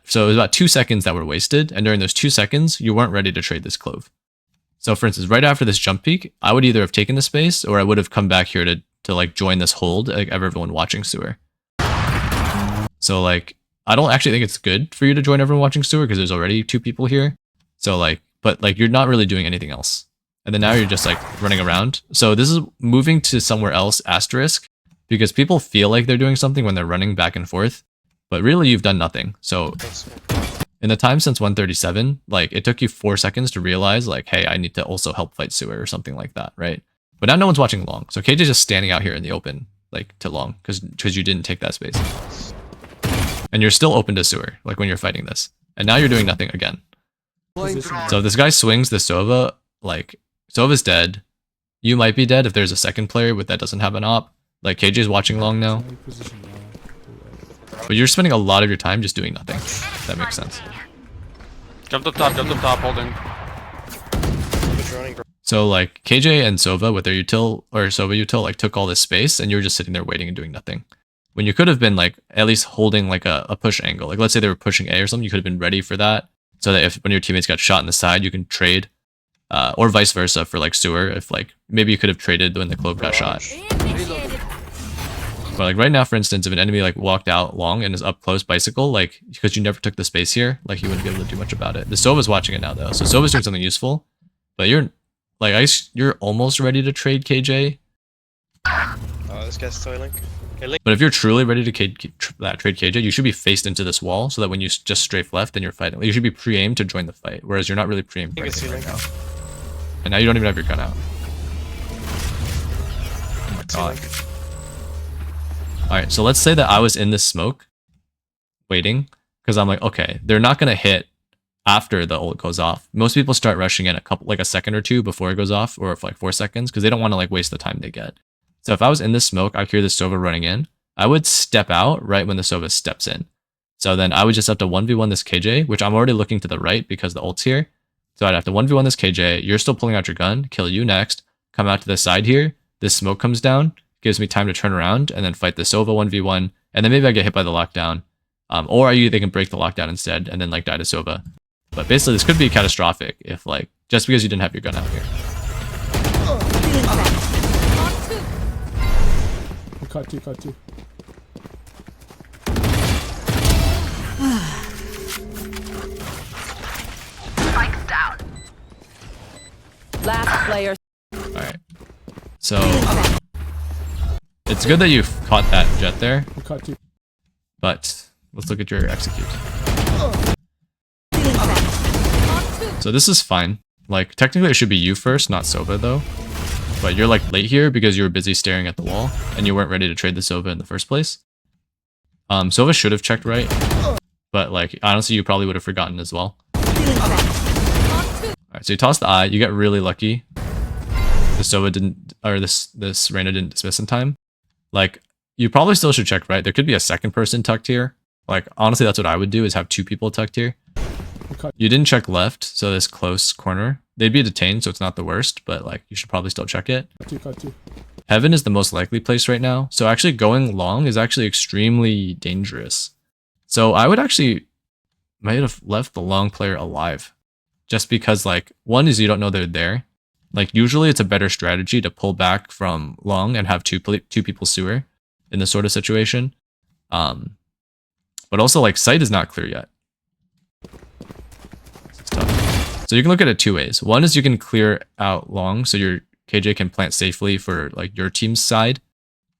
B: So it was about 2 seconds that were wasted, and during those 2 seconds, you weren't ready to trade this clove. So for instance, right after this jump peek, I would either have taken the space, or I would have come back here to like join this hold, like everyone watching sewer. So like, I don't actually think it's good for you to join everyone watching sewer because there's already 2 people here. So like, but like you're not really doing anything else. And then now you're just like running around. So this is moving to somewhere else, asterisk, because people feel like they're doing something when they're running back and forth, but really you've done nothing. So in the time since 137, like it took you 4 seconds to realize like, hey, I need to also help fight sewer or something like that, right? But now no one's watching long. So KJ's just standing out here in the open, like to long, because you didn't take that space. And you're still open to sewer, like when you're fighting this. And now you're doing nothing again. So if this guy swings the Sova, like Sova's dead. You might be dead if there's a second player that doesn't have an op. Like KJ's watching long now. But you're spending a lot of your time just doing nothing. If that makes sense.
I: Jump up top, holding.
B: So like KJ and Sova with their util or Sova util like took all this space and you were just sitting there waiting and doing nothing. When you could have been like at least holding like a push angle. Like let's say they were pushing A or something, you could have been ready for that. So that if when your teammates got shot in the side, you can trade. Or vice versa for like sewer. If like maybe you could have traded when the clove got shot. But like right now, for instance, if an enemy like walked out long and is up close bicycle, like because you never took the space here, like you wouldn't be able to do much about it. The Sova's watching it now though, so Sova's doing something useful. But you're like you're almost ready to trade KJ.
A: Oh, this guy's toiling.
B: But if you're truly ready to trade KJ, you should be faced into this wall so that when you just strafe left, then you're fighting. You should be pre-aimed to join the fight, whereas you're not really pre-aimed for anything right now. And now you don't even have your gun out. Oh my god. Alright, so let's say that I was in this smoke, waiting, because I'm like, okay, they're not gonna hit after the ult goes off. Most people start rushing in a second or two before it goes off, or for like 4 seconds, because they don't want to like waste the time they get. So if I was in this smoke, I hear the Sova running in, I would step out right when the Sova steps in. So then I would just have to 1v1 this KJ, which I'm already looking to the right because the ult's here. So I'd have to 1v1 this KJ, you're still pulling out your gun, kill you next, come out to the side here, this smoke comes down, gives me time to turn around, and then fight the Sova 1v1, and then maybe I get hit by the lockdown. Or they can break the lockdown instead, and then like die to Sova. But basically this could be catastrophic if like, just because you didn't have your gun out here.
C: Cut two.
G: Last player.
B: Alright. So it's good that you caught that Jett there,
C: Cut two.
B: but let's look at your execute. So this is fine. Like technically it should be you first, not Sova though. But you're like late here because you were busy staring at the wall and you weren't ready to trade the Sova in the first place. Sova should have checked right, but like honestly you probably would have forgotten as well. Alright, so you toss the eye, you get really lucky. The Sova didn't, or this Reyna didn't dismiss in time. Like, you probably still should check right. There could be a second person tucked here. Like, honestly, that's what I would do, is have 2 people tucked here. You didn't check left, so this close corner. They'd be detained, so it's not the worst, but like, you should probably still check it.
C: Cut two.
B: Heaven is the most likely place right now, so actually going long is actually extremely dangerous. So I would actually, might have left the long player alive. Just because like, one is you don't know they're there. Like usually it's a better strategy to pull back from long and have two people sewer in this sort of situation. But also like sight is not clear yet. It's tough. So you can look at it 2 ways. One is you can clear out long so your KJ can plant safely for like your team's side,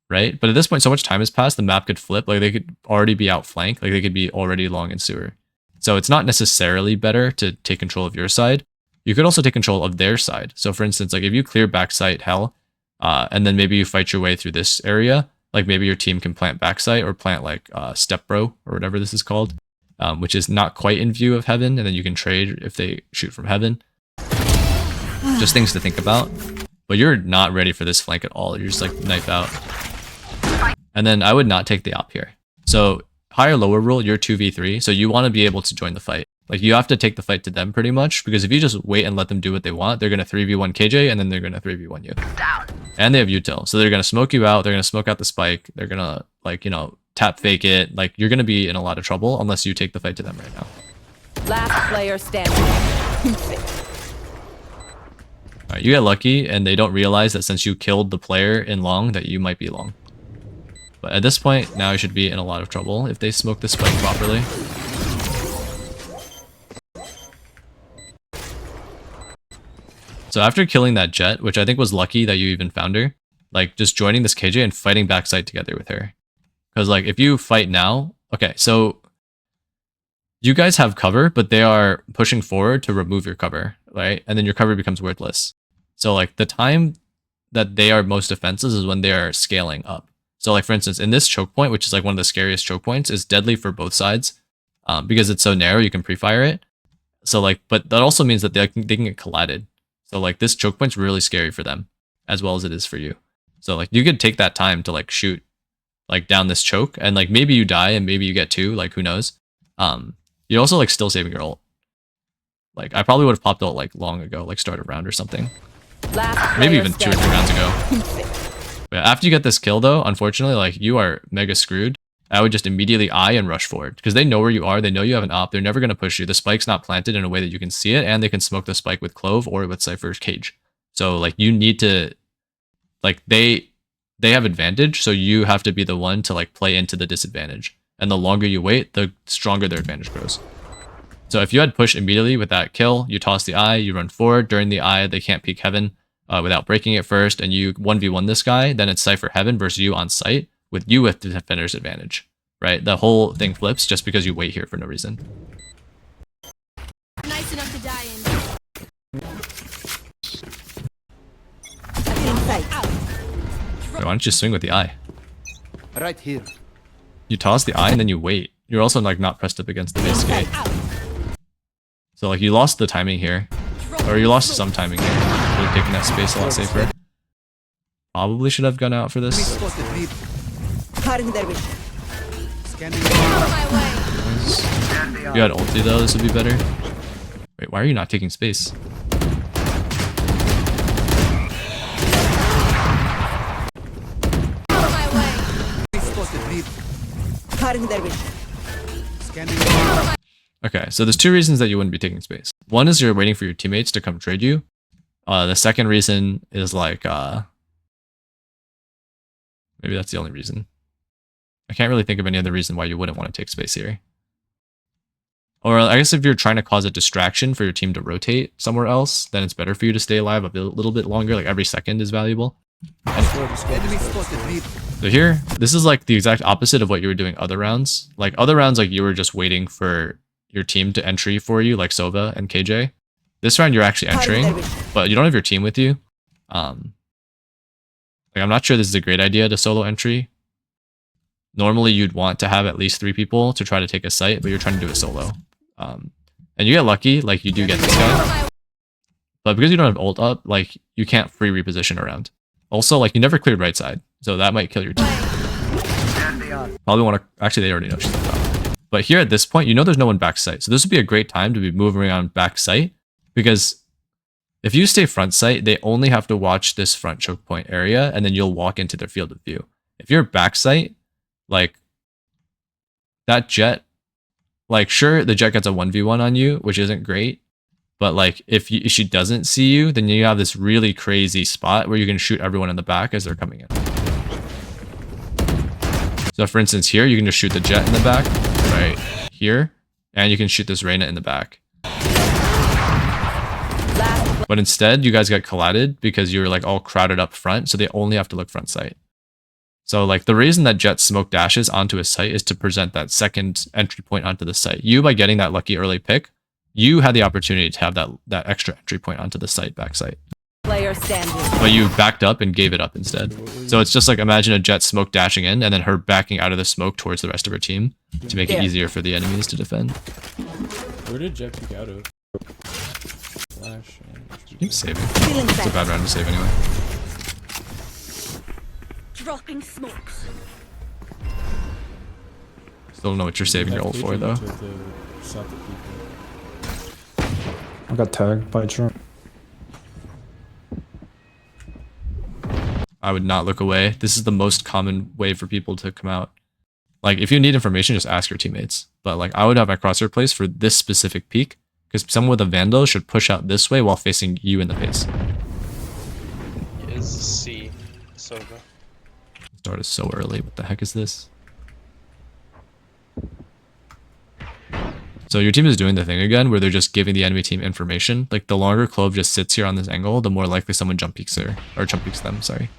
B: right? But at this point, so much time has passed, the map could flip. Like they could already be outflanked. Like they could be already long in sewer. So it's not necessarily better to take control of your side. You could also take control of their side. So for instance, like if you clear backsite hell, and then maybe you fight your way through this area, like maybe your team can plant backsite or plant like step bro or whatever this is called, which is not quite in view of heaven, and then you can trade if they shoot from heaven. Just things to think about. But you're not ready for this flank at all. You're just like knife out. And then I would not take the op here. So higher lower rule, you're 2v3, so you want to be able to join the fight. Like you have to take the fight to them pretty much, because if you just wait and let them do what they want, they're going to 3v1 KJ and then they're going to 3v1 you. And they have util, so they're going to smoke you out, they're going to smoke out the spike, they're going to like, you know, tap fake it. Like you're going to be in a lot of trouble unless you take the fight to them right now.
G: Last player standing.
B: Alright, you get lucky and they don't realize that since you killed the player in long that you might be long. But at this point, now you should be in a lot of trouble if they smoke the spike properly. So after killing that Jett, which I think was lucky that you even found her, like just joining this KJ and fighting backside together with her. Because like if you fight now, okay, so you guys have cover, but they are pushing forward to remove your cover, right? And then your cover becomes worthless. So like the time that they are most defensive is when they are scaling up. So like for instance, in this choke point, which is like one of the scariest choke points, is deadly for both sides because it's so narrow, you can pre-fire it. So like, but that also means that they can get collat'ed. So like this choke point's really scary for them as well as it is for you. So like you could take that time to like shoot like down this choke and like maybe you die and maybe you get 2, like who knows. You're also like still saving your ult. Like I probably would have popped ult like long ago, like start a round or something. Maybe even 2 or 3 rounds ago. Yeah, after you get this kill though, unfortunately, like you are mega screwed. I would just immediately eye and rush forward because they know where you are. They know you have an op. They're never going to push you. The spike's not planted in a way that you can see it, and they can smoke the spike with Clove or with Cypher's cage. So like you need to, like they have advantage, so you have to be the one to like play into the disadvantage. And the longer you wait, the stronger their advantage grows. So if you had pushed immediately with that kill, you toss the eye, you run forward. During the eye, they can't peek heaven without breaking it first, and you 1v1 this guy, then it's Cypher heaven versus you on site, with you with the defender's advantage, right? The whole thing flips just because you wait here for no reason.
D: Nice enough to die in.
G: Inside.
B: Wait, why don't you swing with the eye?
F: Right here.
B: You toss the eye and then you wait. You're also like not pressed up against the base gate. So like you lost the timing here. Or you lost some timing here. Could have taken that space a lot safer. Probably should have gone out for this.
G: Cutting their vision.
F: Scanning.
B: If you had ulti though, this would be better. Wait, why are you not taking space?
G: Cutting their vision.
F: Scanning.
B: Okay, so there's two reasons that you wouldn't be taking space. One is you're waiting for your teammates to come trade you. The second reason is like, maybe that's the only reason. I can't really think of any other reason why you wouldn't want to take space here. Or I guess if you're trying to cause a distraction for your team to rotate somewhere else, then it's better for you to stay alive a little bit longer. Like every second is valuable.
F: Enemy spotted B.
B: So here, this is like the exact opposite of what you were doing other rounds. Like other rounds, like you were just waiting for your team to entry for you, like Sova and KJ. This round you're actually entering, but you don't have your team with you. Like I'm not sure this is a great idea to solo entry. Normally you'd want to have at least 3 people to try to take a site, but you're trying to do it solo. And you get lucky, like you do get this guy. But because you don't have ult up, like you can't free reposition around. Also, like you never cleared right side, so that might kill your team. Probably want to, actually they already know she's on top. But here at this point, you know there's no one backsite. So this would be a great time to be moving around backsite, because if you stay front site, they only have to watch this front choke point area, and then you'll walk into their field of view. If you're backsite, like that Jett, like sure the Jett gets a 1v1 on you, which isn't great, but like if she doesn't see you, then you have this really crazy spot where you can shoot everyone in the back as they're coming in. So for instance here, you can just shoot the Jett in the back, right here, and you can shoot this Reyna in the back. But instead, you guys got collat'ed because you were like all crowded up front, so they only have to look front site. So like the reason that Jett smoke dashes onto a site is to present that second entry point onto the site. You, by getting that lucky early pick, you had the opportunity to have that extra entry point onto the site, backsite.
G: Player standing.
B: But you backed up and gave it up instead. So it's just like imagine a Jett smoke dashing in and then her backing out of the smoke towards the rest of her team to make it easier for the enemies to defend.
C: Where did Jett peek out of? Flash.
B: Keep saving. It's a bad round to save anyway.
D: Dropping smokes.
B: Still don't know what you're saving your ult for though.
E: I got tagged by Jett.
B: I would not look away. This is the most common way for people to come out. Like if you need information, just ask your teammates. But like I would have my crosshair placed for this specific peak, because someone with a Vandal should push out this way while facing you in the face.
A: Is C. Sova.
B: Start is so early. What the heck is this? So your team is doing the thing again where they're just giving the enemy team information. Like the longer Clove just sits here on this angle, the more likely someone jump peeks her, or jump peeks them, sorry.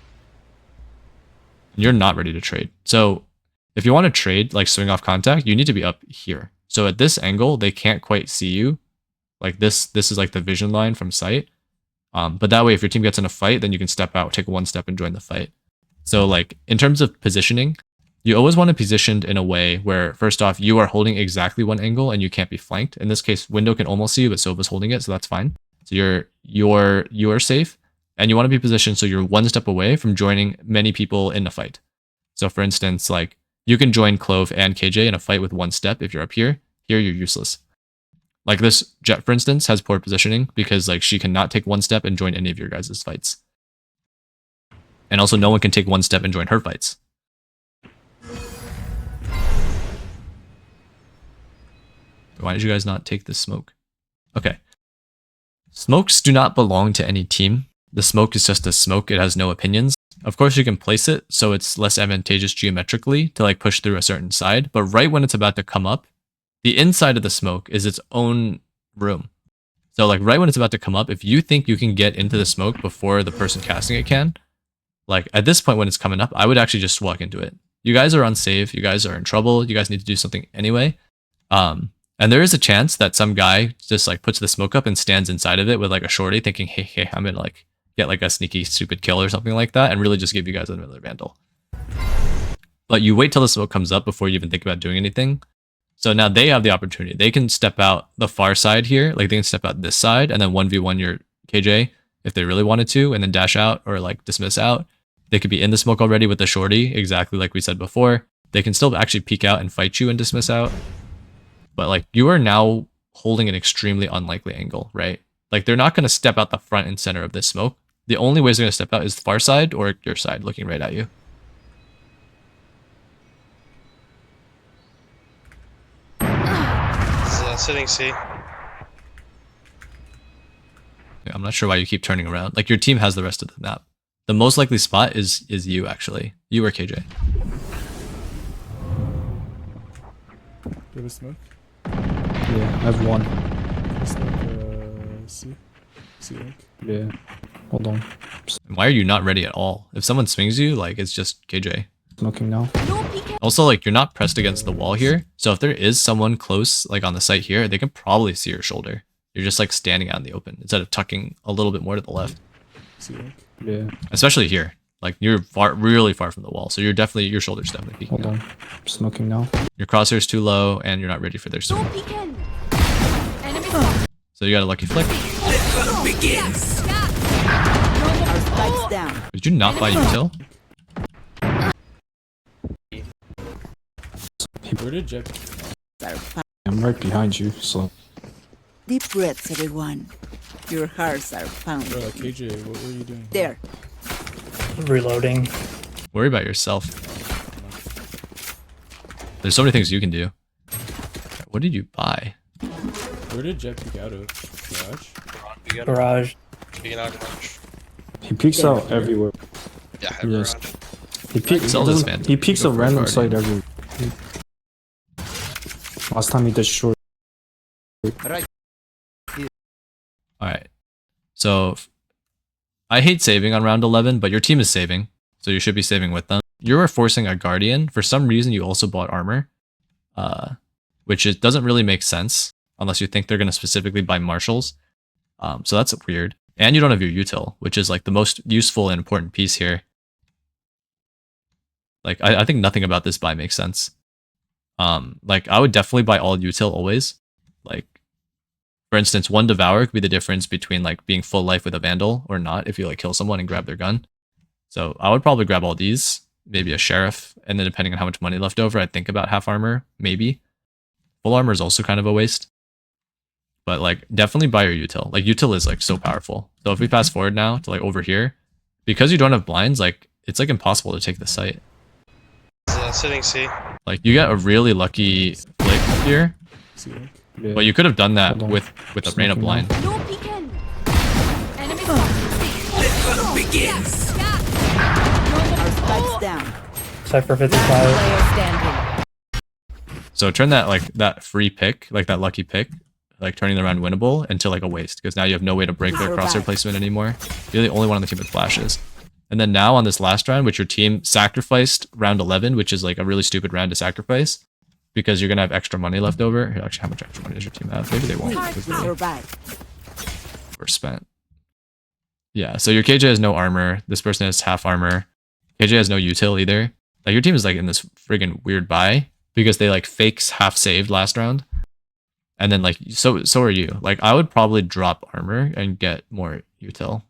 B: And you're not ready to trade. So if you want to trade, like swing off contact, you need to be up here. So at this angle, they can't quite see you. Like this is like the vision line from sight. But that way, if your team gets in a fight, then you can step out, take one step and join the fight. So like in terms of positioning, you always want to be positioned in a way where first off, you are holding exactly one angle and you can't be flanked. In this case, Window can almost see you, but Sova's holding it, so that's fine. So you're safe, and you want to be positioned so you're one step away from joining many people in a fight. So for instance, like you can join Clove and KJ in a fight with one step if you're up here. Here you're useless. Like this Jett, for instance, has poor positioning because like she cannot take one step and join any of your guys' fights. And also no one can take one step and join her fights. Why did you guys not take this smoke? Okay. Smokes do not belong to any team. The smoke is just a smoke. It has no opinions. Of course, you can place it so it's less advantageous geometrically to like push through a certain side. But right when it's about to come up, the inside of the smoke is its own room. So like right when it's about to come up, if you think you can get into the smoke before the person casting it can, like at this point when it's coming up, I would actually just walk into it. You guys are unsafe. You guys are in trouble. You guys need to do something anyway. And there is a chance that some guy just like puts the smoke up and stands inside of it with like a shorty thinking, hey, I'm gonna like get like a sneaky stupid kill or something like that and really just give you guys another Vandal. but you wait till the smoke comes up before you even think about doing anything. So now they have the opportunity. They can step out the far side here, like they can step out this side and then 1v1 your KJ if they really wanted to, and then dash out or like dismiss out. They could be in the smoke already with the shorty, exactly like we said before. They can still actually peek out and fight you and dismiss out. But like you are now holding an extremely unlikely angle, right? Like they're not going to step out the front and center of this smoke. The only ways they're going to step out is the far side or your side looking right at you.
A: Sitting C.
B: Yeah, I'm not sure why you keep turning around. Like your team has the rest of the map. The most likely spot is you actually. You or KJ.
C: Do you have a smoke?
E: Yeah, I have one.
C: Smoke, C? C link?
E: Yeah. Hold on.
B: And why are you not ready at all? If someone swings you, like it's just KJ.
E: Smoking now.
B: Also, like you're not pressed against the wall here. So if there is someone close, like on the site here, they can probably see your shoulder. You're just like standing out in the open instead of tucking a little bit more to the left.
C: C link?
E: Yeah.
B: Especially here. Like you're really far from the wall. So you're definitely, your shoulder's definitely peeking
E: Hold
B: out.
E: on. Smoking now.
B: Your crosshair's too low and you're not ready for their swing. So you got a lucky flick.
G: Our spikes down.
B: Did you not buy util?
C: Where did Jett?
E: I'm right behind you, so.
G: Deep breaths, everyone. Your hearts are pounding.
C: Bro, KJ, what were you doing?
G: There.
J: Reloading.
B: Worry about yourself. There's so many things you can do. What did you buy?
C: Where did Jett peek out of? Garage?
J: Garage.
E: He peeks out everywhere.
A: Yeah,
E: Yes.
A: garage.
E: He peeks a random site everywhere. Last time he did short.
F: Right.
B: Alright. So, I hate saving on round 11, but your team is saving. So you should be saving with them. You're forcing a Guardian. For some reason, you also bought armor. Which it doesn't really make sense. Unless you think they're going to specifically buy marshals. So that's weird. And you don't have your util, which is like the most useful and important piece here. Like, I think nothing about this buy makes sense. Like, I would definitely buy all util always. Like, for instance, one Devour could be the difference between, like, being full life with a Vandal or not if you, like, kill someone and grab their gun. So, I would probably grab all these. Maybe a Sheriff. And then depending on how much money left over, I'd think about half armor. Maybe. Full armor is also kind of a waste. But, like, definitely buy your util. Like, util is, like, so powerful. So, if we fast forward now to, like, over here, because you don't have blinds, like, it's, like, impossible to take the site.
A: Sitting C.
B: Like, you got a really lucky flick here,
C: C link?
E: Yeah.
B: but you could have done that
E: Hold on.
B: with a Reyna
E: Smoking
B: blind.
D: No peeking. Enemy begins.
G: Our spikes down.
J: Cypher 55.
G: Player standing.
B: So turn that, like, that free pick, like that lucky pick, like turning the round winnable into, like, a waste, because now you have no way to break their crosshair placement anymore. You're the only one on the team with flashes. And then now on this last round, which your team sacrificed round 11, which is like a really stupid round to sacrifice because you're going to have extra money left over. Here, actually, how much extra money does your team have? Maybe they won't because they were spent. Yeah, so your KJ has no armor. This person has half armor. KJ has no util either. Like your team is like in this friggin' weird buy because they like fakes half saved last round. And then like, so are you. Like I would probably drop armor and get more util.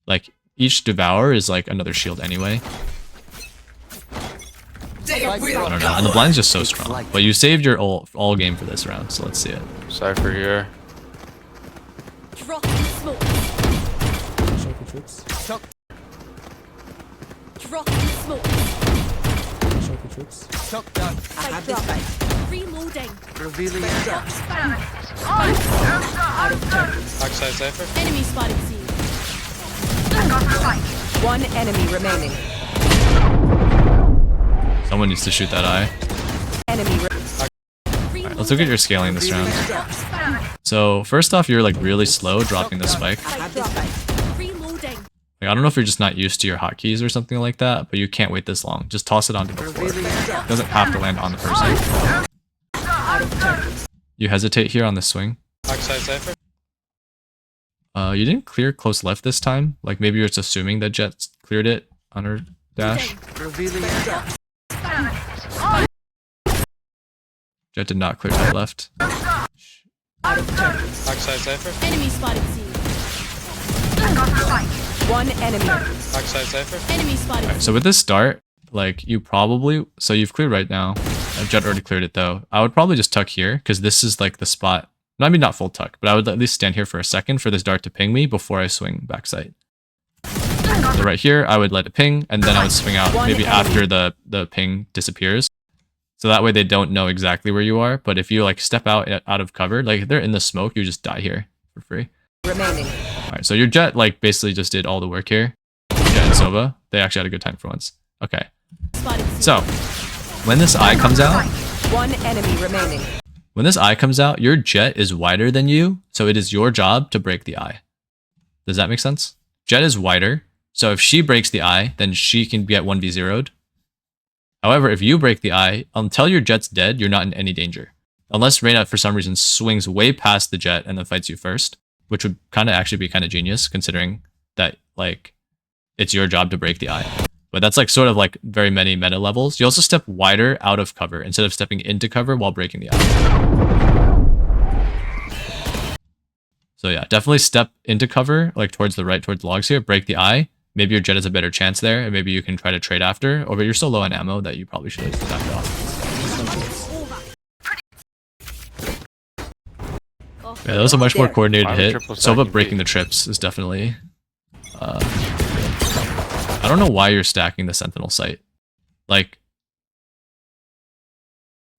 B: Like, each Devour is like another shield anyway. I don't know. And the blind's just so strong. But you saved your all game for this round, so let's see it.
I: Cypher here.
D: Drop in smoke.
C: Cypher trips?
D: Drop in smoke.
C: Cypher trips?
F: Shock down.
G: I have this fight.
D: Reloading.
F: Revealing
D: Drop spam.
G: Out of turret.
A: Backside Cypher.
D: Enemy spotted C.
G: One enemy remaining.
B: Someone needs to shoot that eye.
G: Enemy.
B: Alright, let's look at your scaling this round. So first off, you're like really slow dropping the spike.
G: I have this fight.
D: Reloading.
B: Like, I don't know if you're just not used to your hotkeys or something like that, but you can't wait this long. Just toss it onto the floor. It doesn't have to land on the person. You hesitate here on the swing.
A: Backside Cypher.
B: You didn't clear close left this time. Like maybe you're just assuming that Jett cleared it on her dash.
F: Revealing
B: Jett did not clear tight left.
A: Backside Cypher.
D: Enemy spotted C.
H: One enemy.
A: Backside Cypher.
D: Enemy spotted
B: Alright, so with this start, like you probably, so you've cleared right now. Jett already cleared it though. I would probably just tuck here because this is like the spot. I mean, not full tuck, but I would at least stand here for a second for this dart to ping me before I swing backside. So right here, I would let it ping, and then I would swing out maybe after the ping disappears. So that way they don't know exactly where you are. But if you like step out of cover, like if they're in the smoke, you just die here for free.
H: Remaining.
B: Alright, so your Jett like basically just did all the work here. Jett and Sova, they actually had a good time for once. Okay.
D: spotted C.
B: So when this eye comes out,
H: One enemy remaining.
B: when this eye comes out, your Jett is wider than you, so it is your job to break the eye. Does that make sense? Jett is wider, so if she breaks the eye, then she can get 1v0'd. However, if you break the eye, until your Jett's dead, you're not in any danger. Unless Reyna, for some reason, swings way past the Jett and then fights you first, which would kind of actually be kind of genius, considering that, like, it's your job to break the eye. But that's, like, sort of, like, very many meta levels. You also step wider out of cover, instead of stepping into cover while breaking the eye. So yeah, definitely step into cover, like, towards the right, towards logs here, break the eye. Maybe your Jett has a better chance there, and maybe you can try to trade after, or but you're so low on ammo that you probably should have stepped off. Yeah, that was a much more coordinated hit. Sova breaking the trips is definitely... I don't know why you're stacking the Sentinel site. Like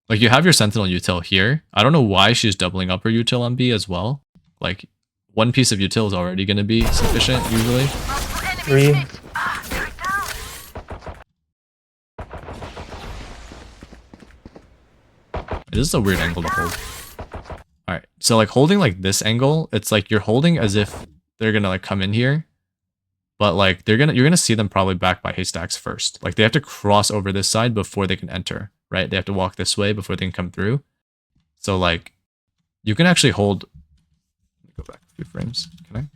B: you have your Sentinel util here. I don't know why she's doubling up her util on B as well. Like, one piece of util is already going to be sufficient, usually.
J: 3.
B: This is a weird angle to hold. Alright, so like holding like this angle, it's like you're holding as if they're gonna like come in here. But like you're gonna see them probably back by haystacks first. Like they have to cross over this side before they can enter, right? They have to walk this way before they can come through. So like you can actually hold. Let me go back a few frames. Can I?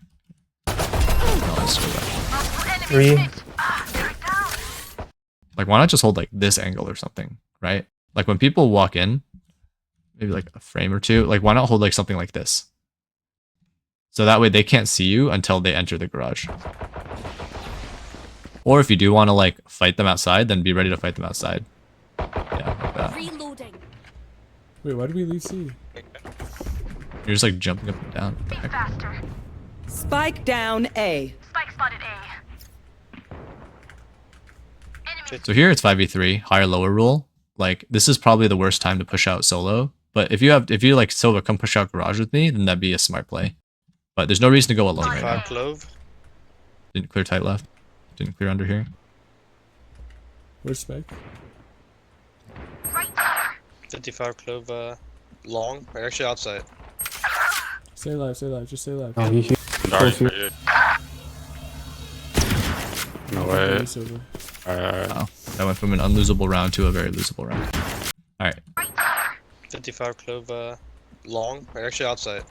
B: No, let's go back.
J: 3.
B: Like why not just hold like this angle or something, right? Like when people walk in, maybe like a frame or two, like why not hold like something like this? So that way they can't see you until they enter the garage. Or if you do want to like fight them outside, then be ready to fight them outside. Yeah, like that.
D: Reloading.
C: Wait, why did we leave C?
B: You're just like jumping up and down. What the heck?
H: Faster. Spike down A. Spike spotted A.
B: So here it's 5v3, higher lower rule. Like this is probably the worst time to push out solo. But if you like Silva come push out garage with me, then that'd be a smart play. But there's no reason to go alone right now.
A: Clove.
B: Didn't clear tight left. Didn't clear under here.
C: Where's Spike?
A: 55 Clove long. Right, actually outside.
C: Stay alive, just stay alive.
E: Oh, he here.
I: Sorry for you. No way.
C: Nice over.
B: Wow. That went from an unlosable round to a very losable round. Alright.
A: 55 Clove long. Right, actually outside.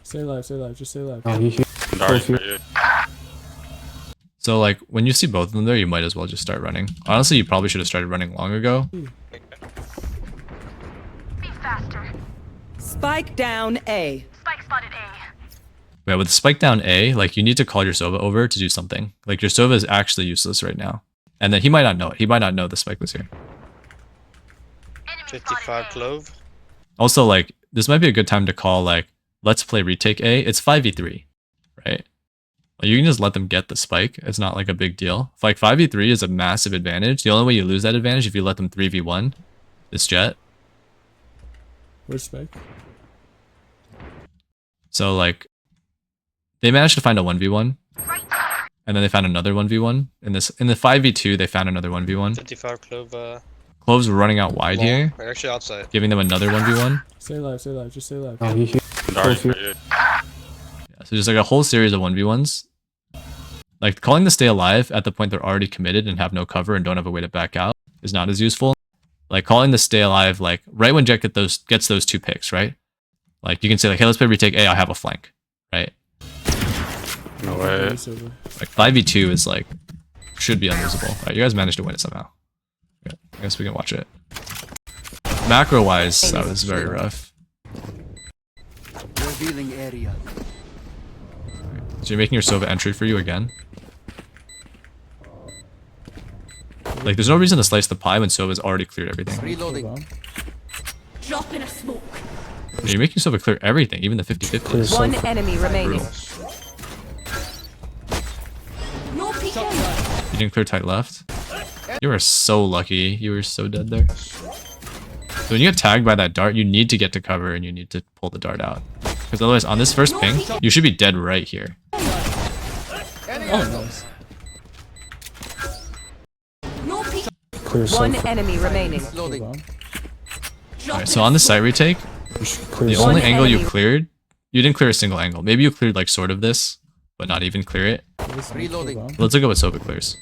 C: Stay alive, just stay alive.
E: Oh, he here.
I: Sorry for you.
B: So like when you see both of them there, you might as well just start running. Honestly, you probably should have started running long ago.
H: Be faster. Spike down A. Spike spotted A.
B: Yeah, with spike down A, like you need to call your Sova over to do something. Like your Sova is actually useless right now. And then he might not know it. He might not know the spike was here.
A: 55 Clove.
B: Also, like, this might be a good time to call, like, let's play retake A. It's 5v3, right? Like, you can just let them get the spike. It's not, like, a big deal. If, like, 5v3 is a massive advantage. The only way you lose that advantage if you let them 3v1 this Jett.
C: Where's Spike?
B: So, like, they managed to find a 1v1. And then they found another 1v1. In the 5v2, they found another 1v1.
A: 55 Clove
B: Cloves were running out wide
A: long.
B: here,
A: Right, actually outside.
B: giving them another 1v1.
C: Stay alive, just stay alive.
E: Oh, he here.
I: Sorry for you.
B: Yeah, so just like a whole series of 1v1s. Like calling to stay alive at the point they're already committed and have no cover and don't have a way to back out is not as useful. Like calling to stay alive, like right when Jett gets those 2 picks, right? Like you can say like, hey, let's play retake A, I have a flank, right?
I: No way.
C: Nice over.
B: Like 5v2 is like, should be unlosable. Right, you guys managed to win it somehow. I guess we can watch it. Macro wise, that was very rough.
F: Revealing area.
B: So you're making your Sova entry for you again? Like, there's no reason to slice the pie when Sova's already cleared everything.
F: Reloading.
D: Drop in a smoke.
B: Yeah, you're making Sova clear everything, even the 50-50.
H: One enemy remaining.
D: No peeking.
B: You didn't clear tight left. You were so lucky. You were so dead there. So when you get tagged by that dart, you need to get to cover and you need to pull the dart out. Because otherwise, on this first ping, you should be dead right here.
C: Oh, nice.
D: No peeking.
E: Clear
H: One
E: site.
H: enemy remaining.
F: Loading.
B: Alright, so on the site retake,
E: Clear
B: the
E: site.
B: only angle you
H: enemy.
B: cleared, you didn't clear a single angle. Maybe you cleared like sort of this, but not even clear it.
F: Reloading.
B: Let's look at what Sova clears.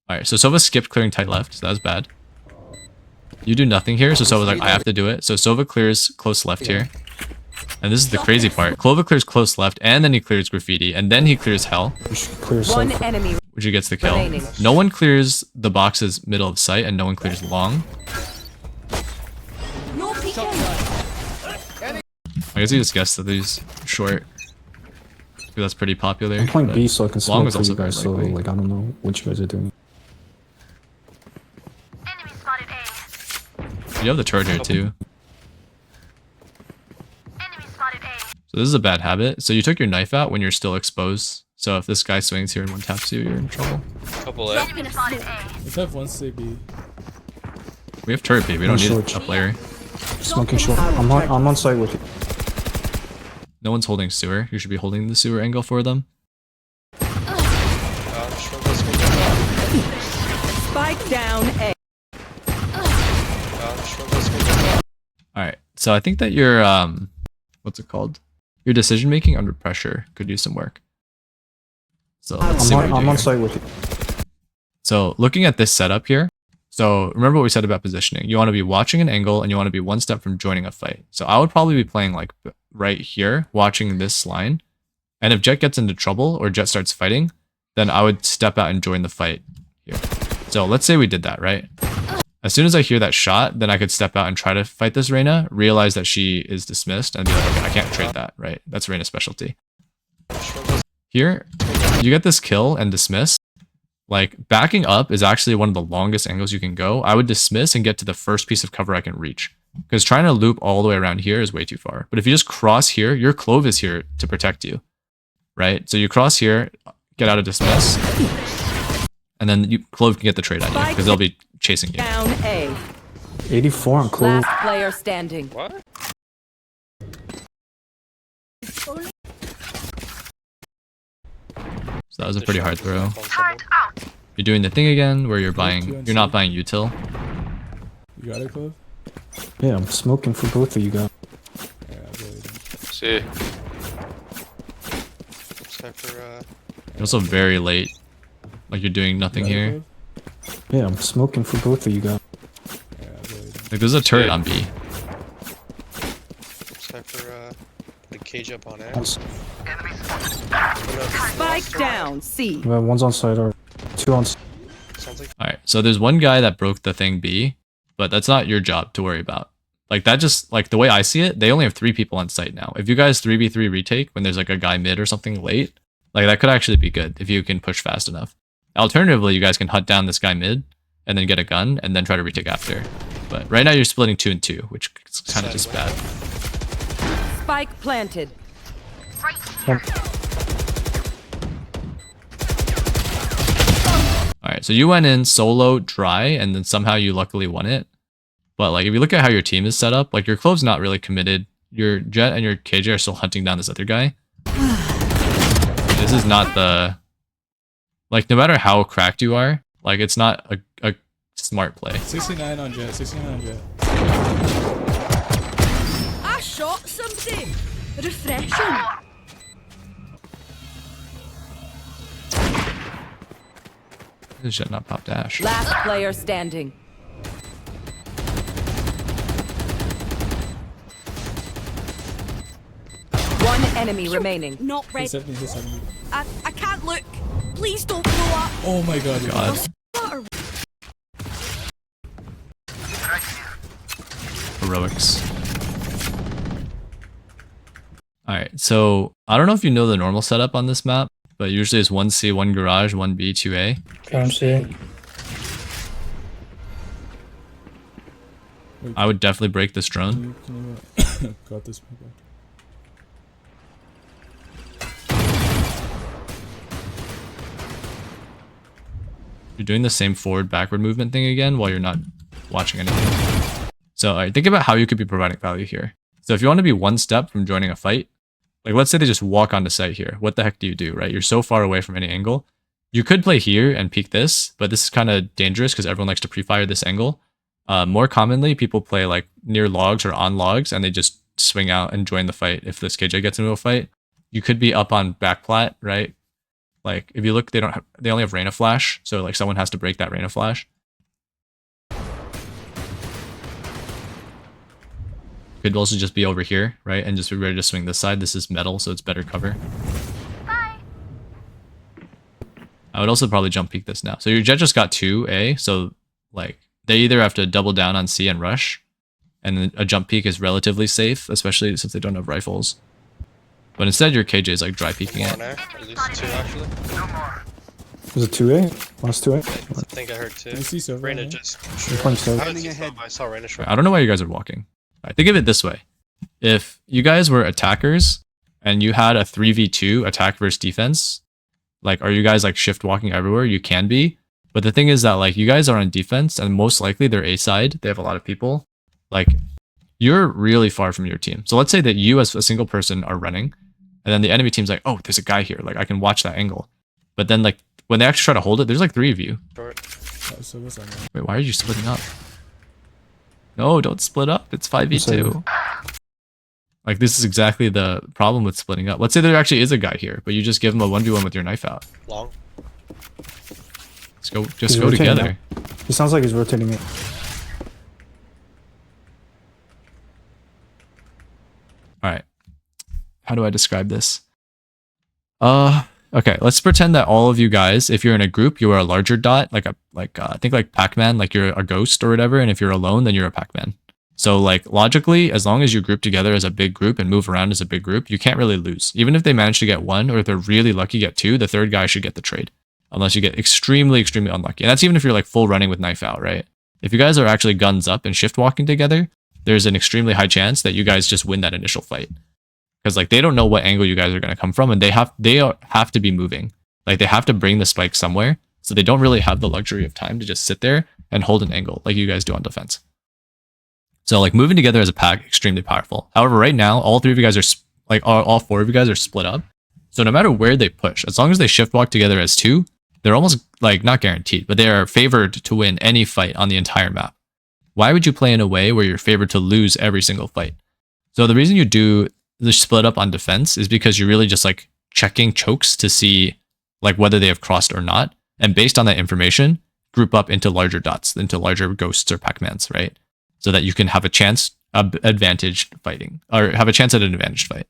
B: Alright, so Sova skipped clearing tight left, so that was bad. You do nothing here, so Sova's like, I have to do it. So Sova clears close left here. And this is the crazy part. Clova clears close left, and then he clears graffiti, and then he clears hell,
E: Clear
H: One
E: site.
H: enemy.
B: which he gets the kill.
H: Remaining.
B: No one clears the boxes middle of sight, and no one clears long.
D: No peeking.
B: I guess you just guessed that he's short. Because that's pretty popular.
E: I'm playing
B: but
E: B so I can
B: long
E: smoke
B: is
E: for
B: also
E: you guys,
B: very
E: so
B: likely.
E: like I don't know what you guys are doing.
B: You have the turret here too. So this is a bad habit. So you took your knife out when you're still exposed. So if this guy swings here and one taps you, you're in trouble.
A: Couple A.
D: Drop in a smoke.
C: Let's have one stay B.
B: We have turret B. We don't need
E: Short.
B: a player.
E: Smoking short. I'm on site with you.
B: No one's holding sewer. You should be holding the sewer angle for them.
A: Short let's go.
H: Spike down A.
A: Short let's go.
B: Alright. So I think that your what's it called? Your decision making under pressure could use some work. So let's see what we do
E: I'm on
B: here.
E: site with you.
B: So looking at this setup here, so remember what we said about positioning. You want to be watching an angle and you want to be one step from joining a fight. So I would probably be playing like right here, watching this line. And if Jett gets into trouble or Jett starts fighting, then I would step out and join the fight here. So let's say we did that, right? As soon as I hear that shot, then I could step out and try to fight this Reyna, realize that she is dismissed, and be like, okay, I can't trade that, right? That's Reyna's specialty. Here, you get this kill and dismiss. Like, backing up is actually one of the longest angles you can go. I would dismiss and get to the first piece of cover I can reach. Because trying to loop all the way around here is way too far. But if you just cross here, your clove is here to protect you, right? So you cross here, get out of dismiss, and then you clove can get the trade on you, because they'll be chasing you.
H: Down A.
E: 84 on close.
H: Last player standing.
A: What?
B: So that was a pretty hard throw. You're doing the thing again where you're not buying util.
C: You got it, Clove?
E: Yeah, I'm smoking for both of you guys.
C: Yeah, I really don't.
I: See.
A: Cypher,
B: You're also very late. Like you're doing nothing
C: You got it,
B: here.
C: Clove?
E: Yeah, I'm smoking for both of you guys.
C: Yeah, I really don't.
B: Like there's a turret on B.
A: Cypher, put a cage up on A.
E: One's-
H: Spike down C.
E: One's on site or two on.
A: Sounds like
B: Alright, so there's one guy that broke the thing B, but that's not your job to worry about. Like that just, like the way I see it, they only have 3 people on site now. If you guys 3v3 retake when there's like a guy mid or something late, like that could actually be good if you can push fast enough. Alternatively, you guys can hunt down this guy mid and then get a gun and then try to retake after. But right now you're splitting 2 and 2, which is kind of just bad.
H: Spike planted.
B: Alright, so you went in solo dry and then somehow you luckily won it. But like if you look at how your team is set up, like your clove's not really committed. Your Jett and your KJ are still hunting down this other guy. This is not the, like no matter how cracked you are, like it's not a smart play.
C: 69 on Jett, 69 on Jett.
D: I shot somebody. Refreshing.
B: This shit not pop dash.
H: Last player standing. One enemy remaining.
D: Not
C: He's
D: ready.
C: 70, he's 70.
D: I can't look. Please don't blow up.
C: Oh my god,
B: God.
D: Butter.
B: heroics. Alright, so I don't know if you know the normal setup on this map, but usually it's 1C, 1 garage, 1B, 2A.
J: Can't see.
B: I would definitely break this drone.
C: Can you got this?
B: You're doing the same forward-backward movement thing again while you're not watching anything. So alright, think about how you could be providing value here. So if you want to be one step from joining a fight, like let's say they just walk onto site here. What the heck do you do, right? You're so far away from any angle. You could play here and peek this, but this is kind of dangerous because everyone likes to pre-fire this angle. More commonly, people play like near logs or on logs, and they just swing out and join the fight if this KJ gets into a fight. You could be up on backplat, right? Like if you look, they only have Reyna flash, so like someone has to break that Reyna flash. Could also just be over here, right? And just be ready to swing this side. This is metal, so it's better cover.
D: Bye.
B: I would also probably jump peek this now. So your Jett just got 2A, so like they either have to double down on C and rush, and then a jump peek is relatively safe, especially since they don't have rifles. But instead your KJ is like dry peeking it.
A: At least 2 actually.
E: Was it 2A? Last 2A?
A: I think I heard 2.
C: I see so.
A: Reyna just.
E: I'm playing
A: I
E: so.
A: haven't seen Silva, I saw Reyna short.
B: I don't know why you guys are walking. Right, think of it this way. If you guys were attackers and you had a 3v2 attack versus defense, like are you guys like shift walking everywhere? You can be. But the thing is that like you guys are on defense and most likely they're A side. They have a lot of people. Like you're really far from your team. So let's say that you as a single person are running and then the enemy team's like, oh, there's a guy here. Like I can watch that angle. But then like when they actually try to hold it, there's like 3 of you.
A: Short.
C: So what's that?
B: Wait, why are you splitting up? No, don't split up. It's 5v2. Like this is exactly the problem with splitting up. Let's say there actually is a guy here, but you just give him a 1v1 with your knife out.
A: Long.
B: Let's go, just
E: He's
B: go
E: rotating
B: together.
E: It sounds like he's rotating it.
B: Alright. How do I describe this? Okay, let's pretend that all of you guys, if you're in a group, you are a larger dot, like think like Pac-Man, like you're a ghost or whatever, and if you're alone, then you're a Pac-Man. So like logically, as long as you group together as a big group and move around as a big group, you can't really lose. Even if they manage to get 1, or if they're really lucky get 2, the third guy should get the trade. Unless you get extremely, extremely unlucky. And that's even if you're like full running with knife out, right? If you guys are actually guns up and shift walking together, there's an extremely high chance that you guys just win that initial fight. Because like they don't know what angle you guys are going to come from, and they have to be moving. Like they have to bring the spike somewhere, so they don't really have the luxury of time to just sit there and hold an angle like you guys do on defense. So like moving together as a pack, extremely powerful. However, right now all 3 of you guys are like all 4 of you guys are split up. So no matter where they push, as long as they shift walk together as 2, they're almost like not guaranteed, but they are favored to win any fight on the entire map. Why would you play in a way where you're favored to lose every single fight? So the reason you do the split up on defense is because you're really just like checking chokes to see like whether they have crossed or not. And based on that information, group up into larger dots, into larger ghosts or Pac-Mans, right? So that you can have a chance of advantage fighting, or have a chance at an advantage fight.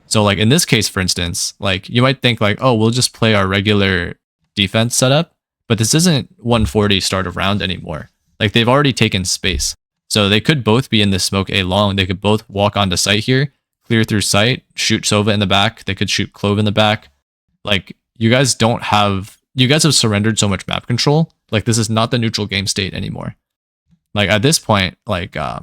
B: So like in this case, for instance, like you might think like, oh, we'll just play our regular defense setup, but this isn't 140 start of round anymore. Like they've already taken space. So they could both be in the smoke A long. They could both walk onto site here, clear through site, shoot Sova in the back. They could shoot Clove in the back. Like you guys have surrendered so much map control. Like this is not the neutral game state anymore. Like at this point, like, I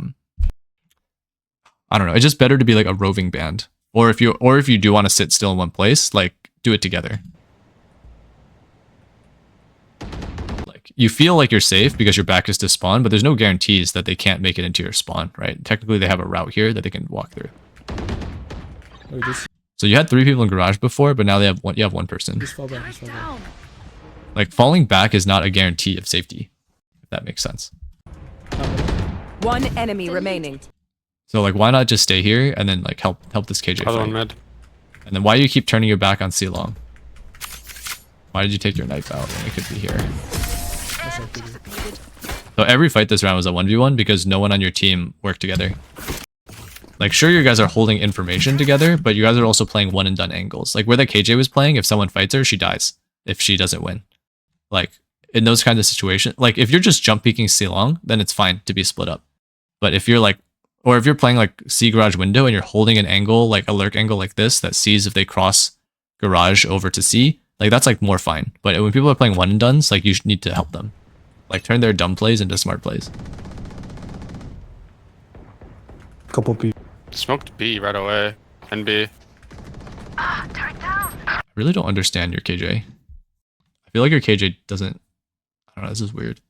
B: don't know. It's just better to be like a roving band. Or if you do want to sit still in one place, like do it together. You feel like you're safe because your back is to spawn, but there's no guarantees that they can't make it into your spawn, right? Technically, they have a route here that they can walk through. So you had 3 people in garage before, but now you have 1 person.
C: Just fall back, just fall back.
B: Like falling back is not a guarantee of safety, if that makes sense.
H: 1 enemy remaining.
B: So like, why not just stay here and then like help this KJ
I: Other one
B: fight?
I: mid.
B: And then why do you keep turning your back on C long? Why did you take your knife out when it could be here? So every fight this round was a 1v1 because no one on your team worked together. Like sure you guys are holding information together, but you guys are also playing one and done angles. Like where the KJ was playing, if someone fights her, she dies if she doesn't win. Like in those kinds of situations, like if you're just jump peeking C long, then it's fine to be split up. But if you're like, or if you're playing like C garage window and you're holding an angle, like a lurk angle like this, that sees if they cross garage over to C, like that's like more fine. But when people are playing one and dones, like you need to help them. Like turn their dumb plays into smart plays.
E: Couple B.
I: Smoked B right away. NB.
B: I really don't understand your KJ. I feel like your KJ doesn't, I don't know, this is weird.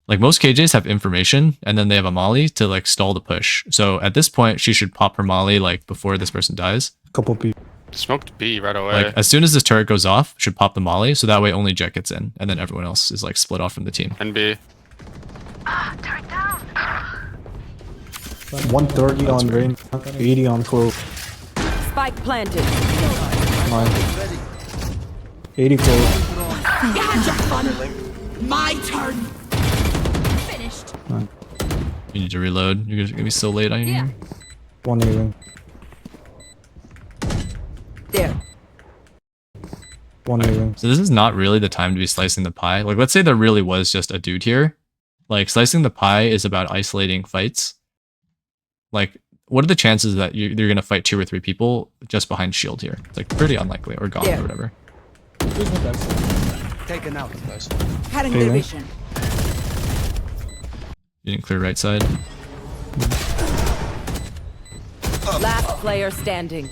B: Like most KJs have information and then they have a molly to like stall the push. So at this point, she should pop her molly like before this person dies.
E: Couple B.
I: Smoked B right away.
B: Like as soon as this turret goes off, should pop the molly. So that way only Jett gets in and then everyone else is like split off from the team.
I: NB.
E: 130 on Reyna, 80 on Clove.
H: Spike planted.
E: 80 Clove.
G: My turn.
D: Finished.
B: You need to reload. You're gonna be so late on
D: Yeah.
B: here.
E: 180.
G: There.
E: 180.
B: So this is not really the time to be slicing the pie. Like let's say there really was just a dude here. Like slicing the pie is about isolating fights. Like what are the chances that you're going to fight 2 or 3 people just behind shield here? It's like pretty unlikely, or gone,
G: Yeah.
B: or whatever.
F: Taken out.
A: Nice.
G: Cutting
E: Okay.
G: their vision.
B: You didn't clear right side.
H: Last player standing.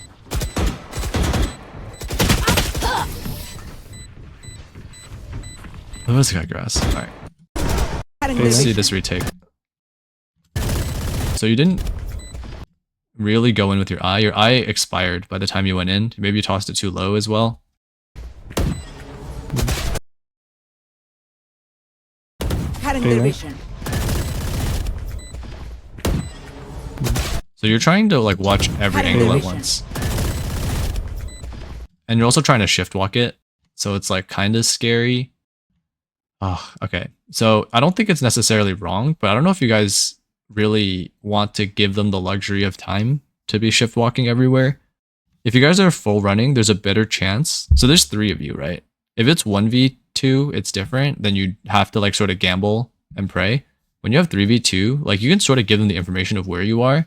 B: Oh, this guy grass. Alright.
G: Cutting
E: Okay.
G: their
B: Let's see
G: vision.
B: this retake. So you didn't really go in with your eye. Your eye expired by the time you went in. Maybe you tossed it too low as well.
G: Cutting their
E: Okay.
G: vision.
B: So you're trying to like watch every
G: Cutting
B: angle at
G: vision.
B: once. And you're also trying to shift walk it. So it's like kind of scary. Oh, okay. So I don't think it's necessarily wrong, but I don't know if you guys really want to give them the luxury of time to be shift walking everywhere. If you guys are full running, there's a better chance. So there's 3 of you, right? If it's 1v2, it's different. Then you have to like sort of gamble and pray. When you have 3v2, like you can sort of give them the information of where you are.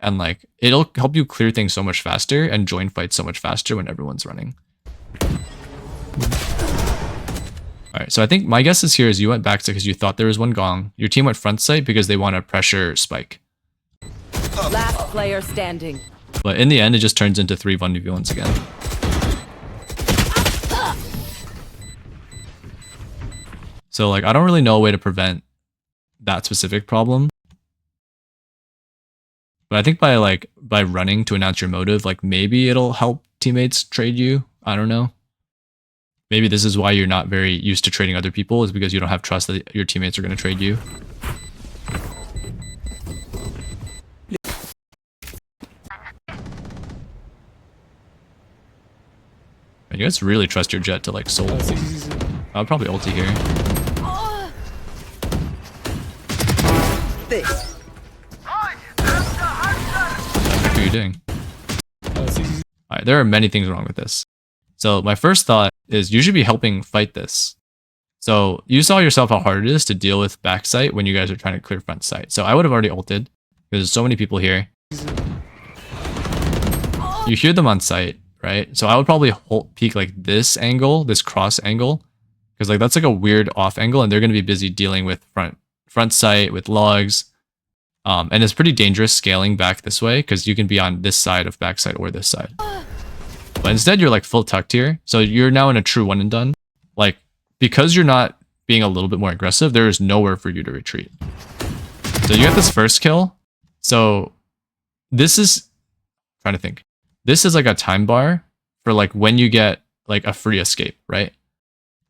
B: And like, it'll help you clear things so much faster and join fights so much faster when everyone's running. Alright, so I think my guess is here is you went backside because you thought there was one gong. Your team went front side because they want to pressure spike.
H: Last player standing.
B: But in the end, it just turns into 3 1v1s again. So like, I don't really know a way to prevent that specific problem. But I think by running to announce your motive, like maybe it'll help teammates trade you. I don't know. Maybe this is why you're not very used to trading other people, is because you don't have trust that your teammates are going to trade you. And you guys really trust your Jett to like soul. I'll probably ulti here.
G: This.
B: What are you doing? Alright, there are many things wrong with this. So my first thought is you should be helping fight this. So you saw yourself how hard it is to deal with backsite when you guys are trying to clear front site. So I would have already ulted because there's so many people here. You hear them on site, right? So I would probably peek like this angle, this cross angle, because like that's like a weird off angle, and they're going to be busy dealing with front site with logs. And it's pretty dangerous scaling back this way because you can be on this side of backside or this side. But instead you're like full tucked here. So you're now in a true one and done. Like because you're not being a little bit more aggressive, there is nowhere for you to retreat. So you got this first kill. So this is, I'm trying to think. This is like a time bar for like when you get like a free escape, right?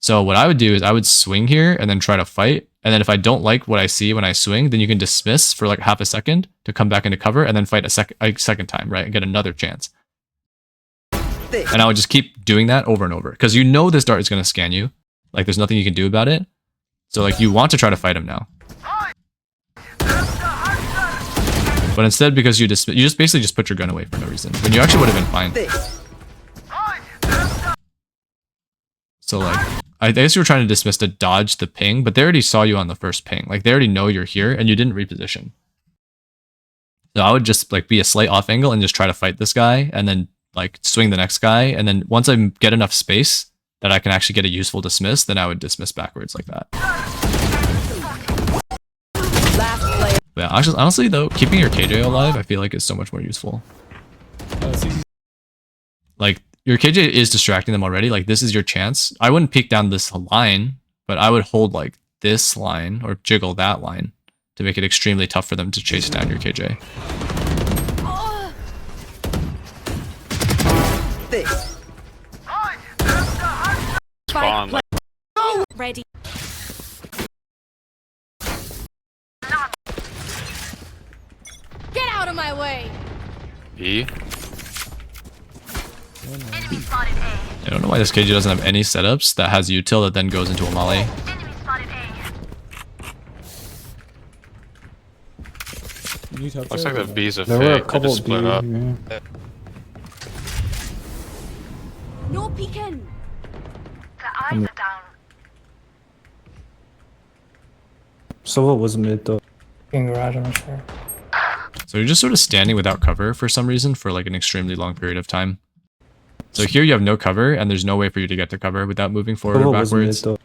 B: So what I would do is I would swing here and then try to fight. And then if I don't like what I see when I swing, then you can dismiss for like half a second to come back into cover and then fight a second time, right? And get another chance. And I would just keep doing that over and over because you know this dart is going to scan you. Like there's nothing you can do about it. So like you want to try to fight him now. But instead, because you just basically just put your gun away for no reason when you actually would have been fine. So like, I guess you were trying to dismiss to dodge the ping, but they already saw you on the first ping. Like they already know you're here and you didn't reposition. So I would just like be a slight off angle and just try to fight this guy and then like swing the next guy. And then once I get enough space that I can actually get a useful dismiss, then I would dismiss backwards like that.
H: Last player.
B: Yeah, actually, honestly though, keeping your KJ alive, I feel like is so much more useful.
C: It's easy.
B: Like your KJ is distracting them already. Like this is your chance. I wouldn't peek down this line, but I would hold like this line or jiggle that line to make it extremely tough for them to chase down your KJ.
H: This.
I: Spawn. Like,
D: Ready. Get out of my way.
I: B.
B: I don't know why this KJ doesn't have any setups that has util that then goes into a molly.
C: You need help
I: Looks
C: there,
I: like the
C: or no?
I: B's a
E: There were a
I: fake. They
E: couple
I: just
E: of B.
I: split up.
E: Yeah.
D: No peeking.
E: Sova was mid though.
J: In garage, I'm not sure.
B: So you're just sort of standing without cover for some reason for like an extremely long period of time. So here you have no cover and there's no way for you to get to cover without moving forward or
E: Sova was mid
B: backwards.
E: though.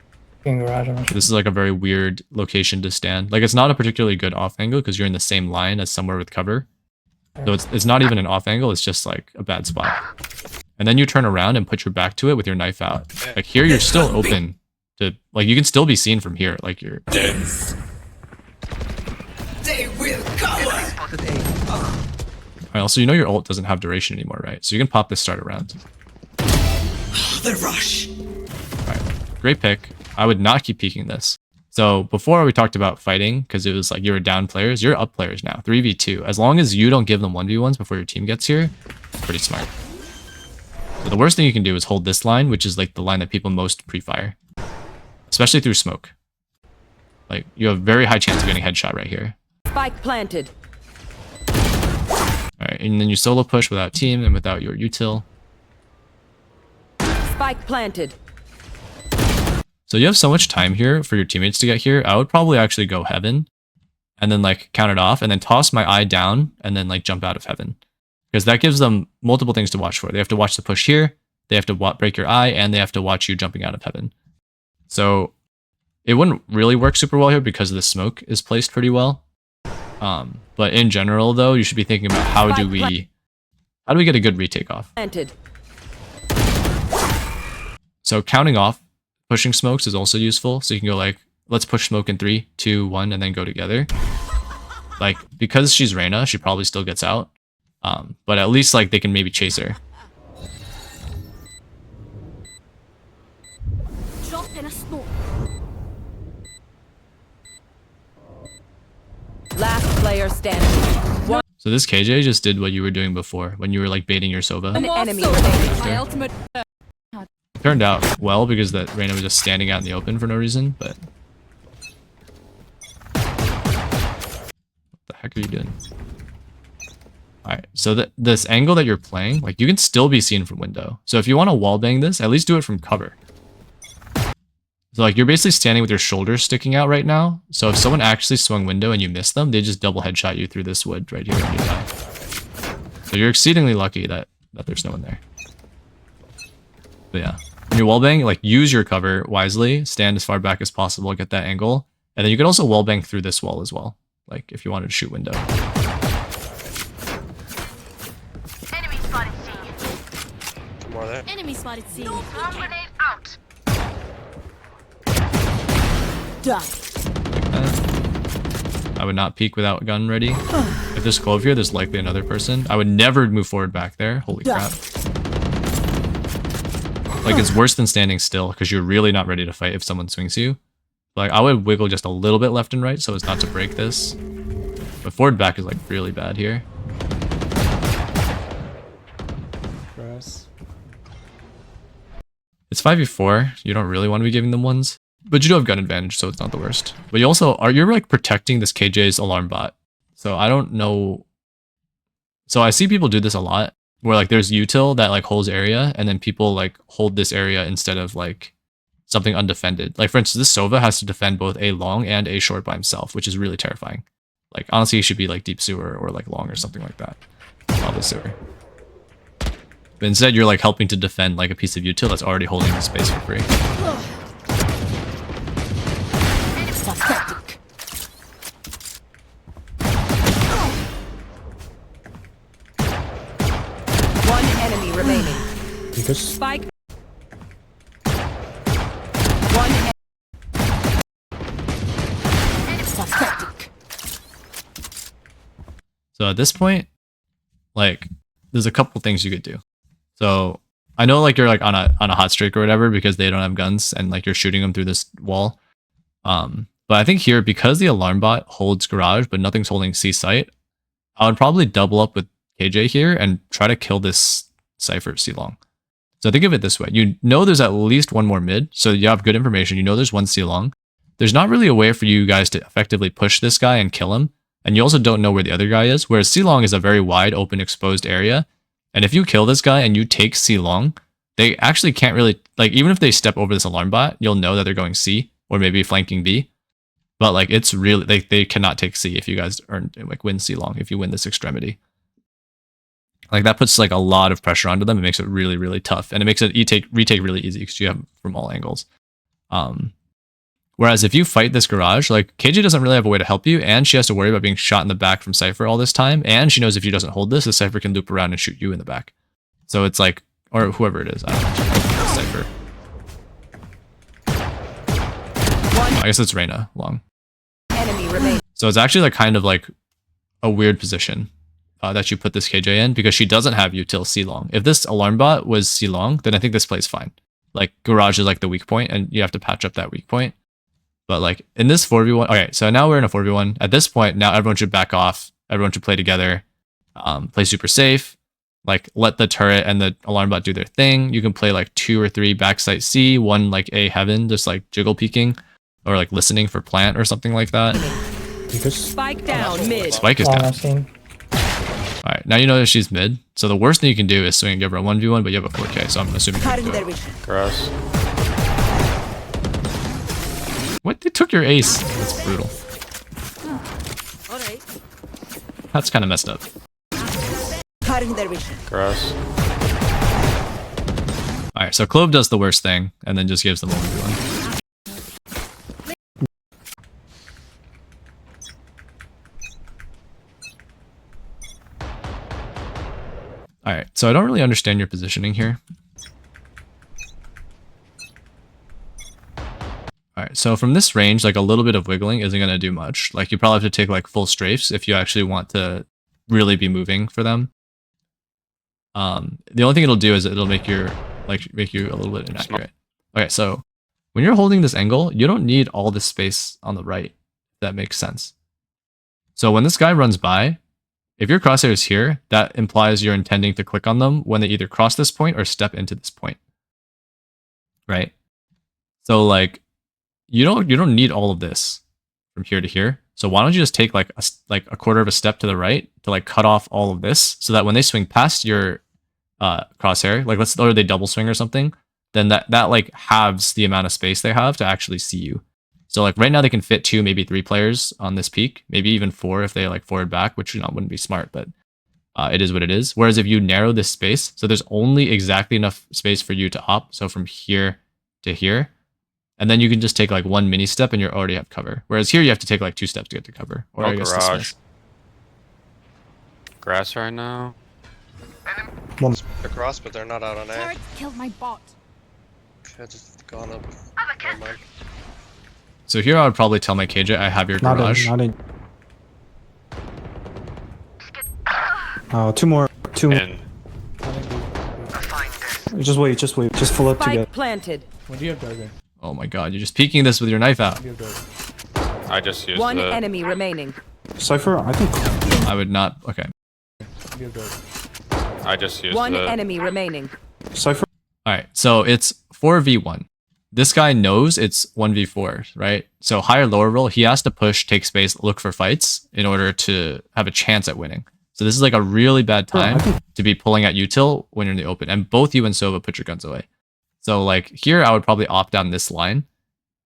J: In garage, I'm not sure.
B: This is like a very weird location to stand. Like it's not a particularly good off angle because you're in the same line as somewhere with cover. So it's not even an off angle, it's just like a bad spot. And then you turn around and put your back to it with your knife out. Like here you're still open to, like you can still be seen from here. Like you're...
H: They will cover.
B: Alright, also you know your ult doesn't have duration anymore, right? So you can pop this start around.
H: The rush.
B: Alright, great pick. I would not keep peeking this. So before we talked about fighting, because it was like you were down players, you're up players now, 3v2. As long as you don't give them 1v1s before your team gets here, it's pretty smart. So the worst thing you can do is hold this line, which is like the line that people most pre-fire. Especially through smoke. Like, you have a very high chance of getting headshot right here.
H: Spike planted.
B: Alright, and then you solo push without team and without your util.
H: Spike planted.
B: So you have so much time here for your teammates to get here. I would probably actually go heaven and then like count it off and then toss my eye down and then like jump out of heaven. Because that gives them multiple things to watch for. They have to watch the push here, they have to break your eye, and they have to watch you jumping out of heaven. So it wouldn't really work super well here because the smoke is placed pretty well. But in general though, you should be thinking about how do we get a good retake off.
H: Planted.
B: So counting off pushing smokes is also useful. So you can go like, let's push smoke in 3, 2, 1, and then go together. Like, because she's Reyna, she probably still gets out. But at least like they can maybe chase her.
D: Drop in a smoke.
H: Last player standing. One
B: So this KJ just did what you were doing before when you were like baiting your Sova.
H: enemy
D: So,
H: remaining.
D: my ultimate.
B: Turned out well because that Reyna was just standing out in the open for no reason, but... What the heck are you doing? Alright, so this angle that you're playing, like you can still be seen from window. So if you want to wallbang this, at least do it from cover. So like you're basically standing with your shoulders sticking out right now. So if someone actually swung window and you miss them, they just double headshot you through this wood right here and you die. So you're exceedingly lucky that there's no one there. But yeah, when you're wallbang, like use your cover wisely, stand as far back as possible, get that angle. And then you can also wallbang through this wall as well. Like if you wanted to shoot window.
K: Enemy spotted C.
A: More there.
D: Enemy spotted C.
K: Bomb grenade out.
H: Done.
B: I would not peek without a gun ready. If there's Clove here, there's likely another person. I would never move forward back there. Holy crap. Like, it's worse than standing still because you're really not ready to fight if someone swings you. Like, I would wiggle just a little bit left and right so as not to break this. But forward back is, like, really bad here.
C: Grass.
B: It's 5v4. You don't really want to be giving them ones. But you do have gun advantage, so it's not the worst. But you also you're like protecting this KJ's alarm bot. So I don't know. So I see people do this a lot where like there's util that like holds area and then people like hold this area instead of like something undefended. Like for instance, this Sova has to defend both a long and a short by himself, which is really terrifying. Like, honestly, he should be like deep sewer or like long or something like that. Probably sewer. But instead, you're like helping to defend like a piece of util that's already holding the space for free.
D: Pathetic.
H: One enemy remaining.
E: Because
H: Spike. One.
D: Pathetic.
B: So at this point, like, there's a couple things you could do. So I know like you're like on a hot streak or whatever because they don't have guns and like you're shooting them through this wall. But I think here, because the alarm bot holds garage but nothing's holding C site, I would probably double up with KJ here and try to kill this Cypher C long. So think of it this way. You know there's at least one more mid, so you have good information. You know there's one C long. There's not really a way for you guys to effectively push this guy and kill him. And you also don't know where the other guy is, whereas C long is a very wide, open, exposed area. And if you kill this guy and you take C long, they actually can't really, like, even if they step over this alarm bot, you'll know that they're going C or maybe flanking B. But like, it's really, like, they cannot take C if you guys win C long, if you win this extremity. Like, that puts like a lot of pressure onto them. It makes it really, really tough. And it makes it retake really easy because you have from all angles. Whereas if you fight this garage, like, KJ doesn't really have a way to help you, and she has to worry about being shot in the back from Cypher all this time, and she knows if she doesn't hold this, the Cypher can loop around and shoot you in the back. So it's like, or whoever it is, I don't know, Cypher. I guess it's Reyna long.
H: Enemy remaining.
B: So it's actually like kind of like a weird position that you put this KJ in, because she doesn't have util C long. If this alarm bot was C long, then I think this plays fine. Like, garage is like the weak point, and you have to patch up that weak point. But like in this 4v1, okay, so now we're in a 4v1. At this point, now everyone should back off. Everyone should play together, play super safe, like let the turret and the alarm bot do their thing. You can play like 2 or 3 backsite C, 1 like A heaven, just like jiggle peeking or like listening for plant or something like that.
E: because
H: Spike down mid.
B: Spike is
J: Long
B: down.
J: I've seen.
B: All right, now you know that she's mid. So the worst thing you can do is swing and give her a 1v1, but you have a 4K, so I'm assuming you can
G: Cutting
B: do
G: their
B: it.
G: vision.
I: Gross.
B: What? They took your ace. That's brutal.
G: All right.
B: That's kind of messed up.
G: Cutting their vision.
I: Gross.
B: All right, so Clove does the worst thing and then just gives them a 1v1. All right, so I don't really understand your positioning here. All right, so from this range, like a little bit of wiggling isn't going to do much. Like, you probably have to take like full strafes if you actually want to really be moving for them. The only thing it'll do is it'll make you a little bit inaccurate. Okay, so when you're holding this angle, you don't need all this space on the right, if that makes sense. So when this guy runs by, if your crosshair is here, that implies you're intending to click on them when they either cross this point or step into this point. Right? So like, you don't need all of this from here to here. So why don't you just take like a quarter of a step to the right to like cut off all of this, so that when they swing past your crosshair, like or they double swing or something, then that like halves the amount of space they have to actually see you. So like right now they can fit 2, maybe 3 players on this peak, maybe even 4 if they like forward back, which wouldn't be smart, but it is what it is. Whereas if you narrow this space, so there's only exactly enough space for you to op, so from here to here, and then you can just take like 1 mini step and you already have cover. Whereas here you have to take like 2 steps to get to cover. Or I guess this way.
I: Grass right now.
A: Across, but they're not out on A.
D: Turret killed my bot.
A: I just gone up. Never mind.
B: So here I would probably tell my KJ I have your garage.
E: not in. 2 more. 2 more.
I: And
E: Just wait. Just full up
H: Spike
E: together.
H: planted.
C: When do you have dagger?
B: Oh my god, you're just peeking this with your knife out.
C: When do you have dagger?
I: I just used
H: One
I: the
H: enemy remaining.
E: Cypher, I think.
B: I would not. Okay.
C: When do you have dagger?
I: I just used
H: One
I: the
H: enemy remaining.
E: Cypher.
B: All right. So it's 4v1. This guy knows it's 1v4, right? So higher lower roll, he has to push, take space, look for fights in order to have a chance at winning. So this is like a really bad time to be pulling at util when you're in the open. And both you and Sova put your guns away. So like here, I would probably opt down this line,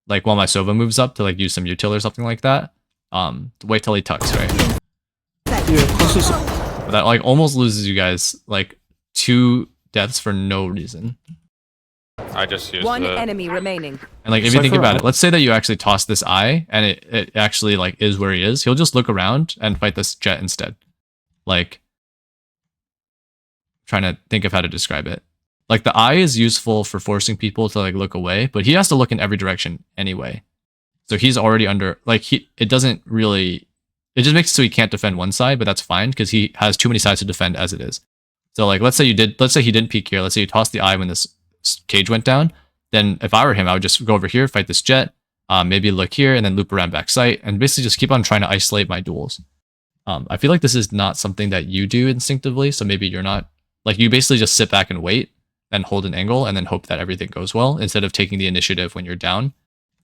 B: like while my Sova moves up to like use some util or something like that. Wait till he tucks, right?
E: Yeah, closest.
B: But that like almost loses you guys like 2 deaths for no reason.
I: I just used
H: One
I: the...
H: enemy remaining.
B: And like if you think
E: Cypher,
B: about it, let's say that you actually toss this eye and it actually like is where he is. He'll just look around and fight this Jett instead. Like trying to think of how to describe it. Like the eye is useful for forcing people to like look away, but he has to look in every direction anyway. So he's already under like it doesn't really, it just makes it so he can't defend one side, but that's fine because he has too many sides to defend as it is. So like let's say he didn't peek here. Let's say you tossed the eye when this cage went down. Then if I were him, I would just go over here, fight this Jett, maybe look here and then loop around backsite and basically just keep on trying to isolate my duels. I feel like this is not something that you do instinctively. So maybe you're not like, you basically just sit back and wait and hold an angle and then hope that everything goes well instead of taking the initiative when you're down.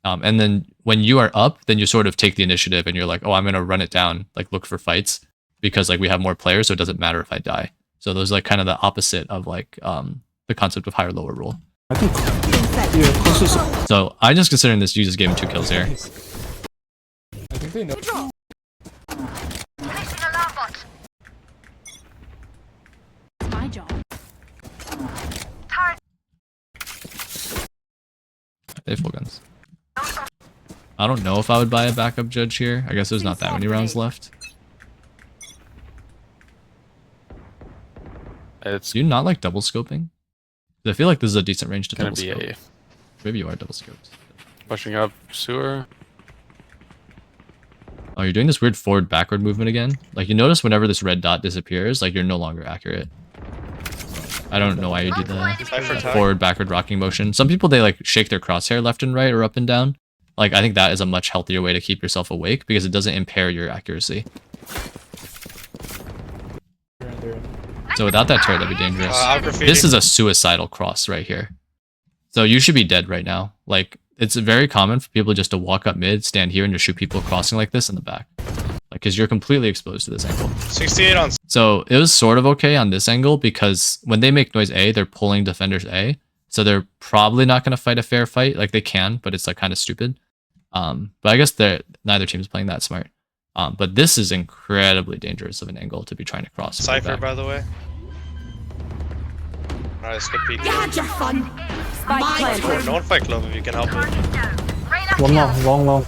B: And then when you are up, then you sort of take the initiative and you're like, oh, I'm going to run it down, like look for fights because like we have more players. So it doesn't matter if I die. So those like kind of the opposite of like the concept of higher lower rule.
E: I think. Yeah, closest.
B: So I just considering this, you just gave him 2 kills here.
C: I think they know.
K: Placing alarm bot.
D: It's my job.
K: Turret.
B: They have full guns. I don't know if I would buy a backup judge here. I guess there's not that many rounds left.
I: It's
B: Do you not like double scoping? 'Cause I feel like this is a decent range to
I: gonna
B: double
I: be
B: scope.
I: a
B: Maybe you are double scoped.
I: pushing up sewer.
B: Oh, you're doing this weird forward backward movement again. Like you notice whenever this red dot disappears, like you're no longer accurate. I don't know why you do the
A: Cypher tag.
B: forward backward rocking motion. Some people they like shake their crosshair left and right or up and down. Like I think that is a much healthier way to keep yourself awake because it doesn't impair your accuracy.
C: They're in.
B: So without that turret, that'd be dangerous.
A: Graffiti.
B: This is a suicidal cross right here. So you should be dead right now. Like it's very common for people just to walk up mid, stand here, and just shoot people crossing like this in the back. Like because you're completely exposed to this angle.
A: 68 on.
B: So it was sort of okay on this angle because when they make noise A, they're pulling defenders A. So they're probably not going to fight a fair fight. Like they can, but it's like kind of stupid. But I guess neither team is playing that smart. But this is incredibly dangerous of an angle to be trying to cross.
A: Cypher, by the way. Alright, let's get peek.
D: Had your fun.
H: Spike planted.
A: Don't fight Clove if you can help it.
K: Reyna
E: One
K: here.
E: long.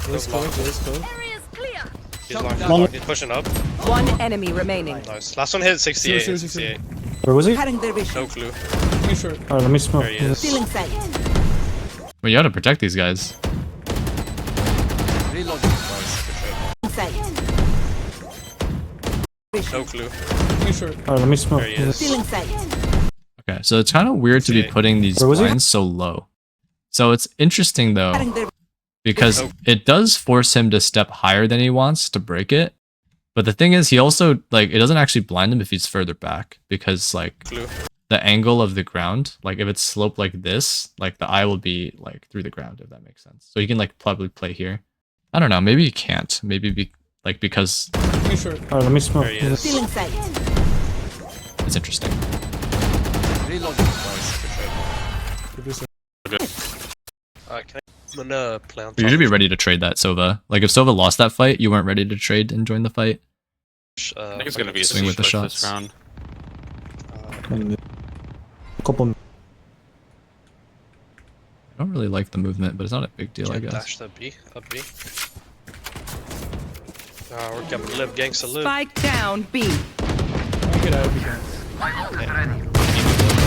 C: Let's go. Let's go.
D: Area's clear.
A: He's long, he's long. He's pushing up.
H: One enemy remaining.
A: Nice. Last one hit 68.
C: Seriously.
A: 68.
E: Where was he?
G: Cutting their vision.
A: No clue.
C: Too short.
E: Alright, let me smoke.
A: There he is.
G: Stealing sight.
B: But you got to protect these guys.
G: Sight.
A: No clue.
C: Too short.
E: Alright, let me smoke.
A: There he is.
G: Stealing sight.
B: Okay, so it's kind of weird to be
A: 68.
B: putting these
E: Where was he?
B: blinds so low. So it's interesting though,
G: Cutting their
B: because it does force him to step higher than he wants to break it. But the thing is, he also, like, it doesn't actually blind him if he's further back. Because, like,
A: Clue.
B: the angle of the ground, like, if it's sloped like this, like, the eye will be, like, through the ground, if that makes sense. So you can, like, probably play here. I don't know, maybe you can't. Maybe, because
C: Too short.
E: Alright, let me smoke.
A: There he is.
G: stealing sight.
B: it's interesting.
C: Give this a-
A: Can I'm gonna play on top.
B: You should be ready to trade that, Sova. Like, if Sova lost that fight, you weren't ready to trade and join the fight.
I: I think it's gonna be a
B: Swing with the
I: switch this
B: shots.
I: round.
E: And couple.
B: I don't really like the movement, but it's not a big deal, I guess.
A: Dash the B, up B. We're coming live, gangsta live.
H: Spike down B.
C: I'll get out if you can.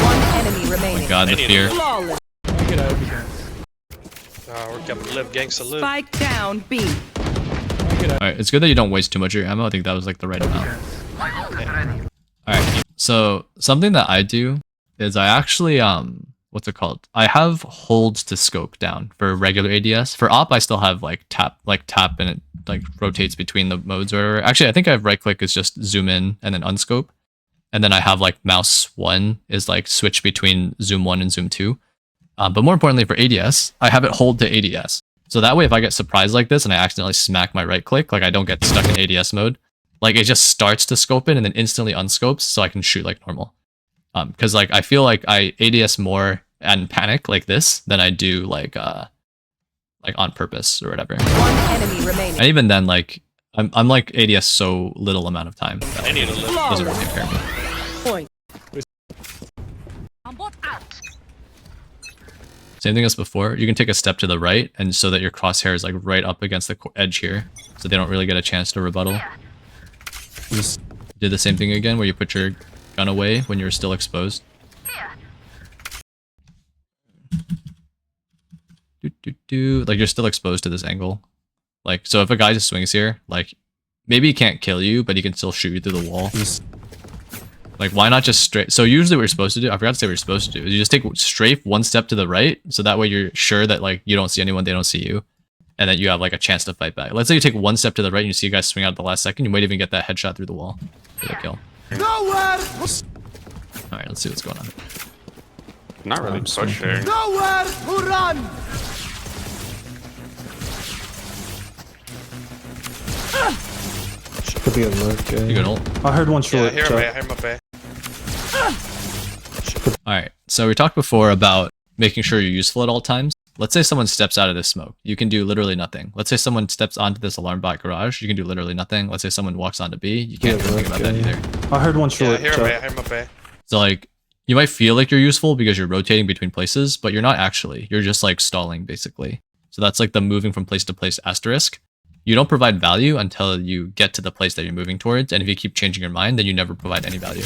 H: One enemy remaining.
B: God, the fear.
H: Flawless.
C: I'll get out if you can.
A: We're coming live, gangsta live.
H: Spike down B.
C: I'll get out.
B: Alright, it's good that you don't waste too much of your ammo. I think that was, like, the right amount. Alright, so something that I do is I actually, what's it called? I have hold to scope down for regular ADS. For op, I still have like tap and it like rotates between the modes or whatever. Actually, I think I have right click is just zoom in and then unscope. And then I have like mouse 1 is like switch between zoom 1 and zoom 2. But more importantly for ADS, I have it hold to ADS. So that way if I get surprised like this and I accidentally smack my right click, like I don't get stuck in ADS mode. Like it just starts to scope in and then instantly unscopes so I can shoot like normal. Because like I feel like I ADS more and panic like this than I do like like on purpose or whatever.
H: One enemy remaining.
B: And even then, like I'm like ADS so little amount of time. That,
A: I need to
B: it
A: live.
B: doesn't really impair me.
H: Point.
D: On board out.
B: Same thing as before. You can take a step to the right, and so that your crosshair is like right up against the edge here, so they don't really get a chance to rebuttal. Just did the same thing again, where you put your gun away when you're still exposed. Like you're still exposed to this angle. Like, so if a guy just swings here, like maybe he can't kill you, but he can still shoot you through the wall. Like, why not just straight? So usually what you're supposed to do, I forgot to say what you're supposed to do, is you just take strafe one step to the right, so that way you're sure that like you don't see anyone, they don't see you, and that you have like a chance to fight back. Let's say you take one step to the right and you see a guy swing out at the last second, you might even get that headshot through the wall for the kill. Alright, let's see what's going on.
I: Not really pushing.
F: Nowhere to run!
E: Could be a lurk.
B: You got ult.
E: I heard one
A: Yeah,
E: short.
A: I hear him,
E: Jett.
A: I hear him up A.
B: Alright, so we talked before about making sure you're useful at all times. Let's say someone steps out of this smoke. You can do literally nothing. Let's say someone steps onto this alarm bot garage. You can do literally nothing. Let's say someone walks onto B. You can't do anything about that either.
E: I heard one
A: Yeah,
E: short.
A: I hear him A, I
E: Jett.
A: hear him up A.
B: So like, you might feel like you're useful because you're rotating between places, but you're not actually. You're just like stalling basically. So that's like the moving from place to place asterisk. You don't provide value until you get to the place that you're moving towards, and if you keep changing your mind, then you never provide any value.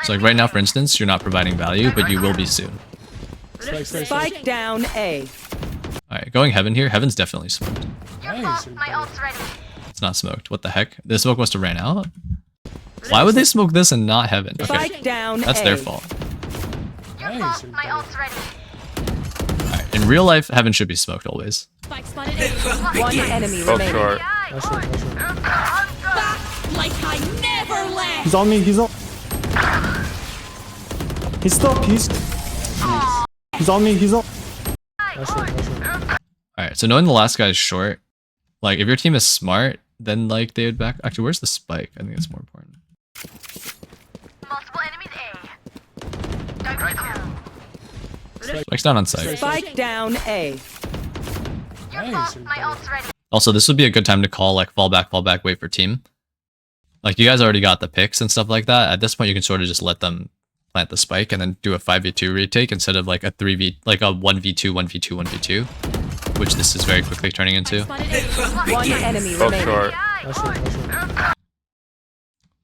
B: So like right now, for instance, you're not providing value, but you will be soon.
H: Spike down A.
B: Alright, going heaven here. Heaven's definitely smoked.
C: Nice.
K: My ult's ready.
B: It's not smoked. What the heck? The smoke must have ran out? Why would they smoke this and not heaven? Okay,
H: Spike down
B: that's
H: A.
B: their fault.
C: Nice.
K: My ult's ready.
B: Alright, in real life, heaven should be smoked always.
D: Spike spotted A.
H: One enemy
I: Both
H: remaining.
I: short.
C: That's right, that's right.
D: Back like I never left.
E: He's on me. He's on. He's stuck. He's on me. He's on.
C: That's right, that's right.
B: Alright, so knowing the last guy is short, like if your team is smart, then like they would back. Actually, where's the spike? I think it's more important.
K: Multiple enemies A. Don't
B: Spike's down on site.
H: Spike down A.
C: Nice.
K: My ult's ready.
B: Also, this would be a good time to call like fall back, wait for team. Like you guys already got the picks and stuff like that. At this point, you can sort of just let them plant the spike and then do a 5v2 retake instead of like a 3v, like a 1v2, 1v2, 1v2, which this is very quickly turning into.
D: Spotted A.
H: One enemy
I: Both
H: remaining.
I: short.
C: That's right, that's right.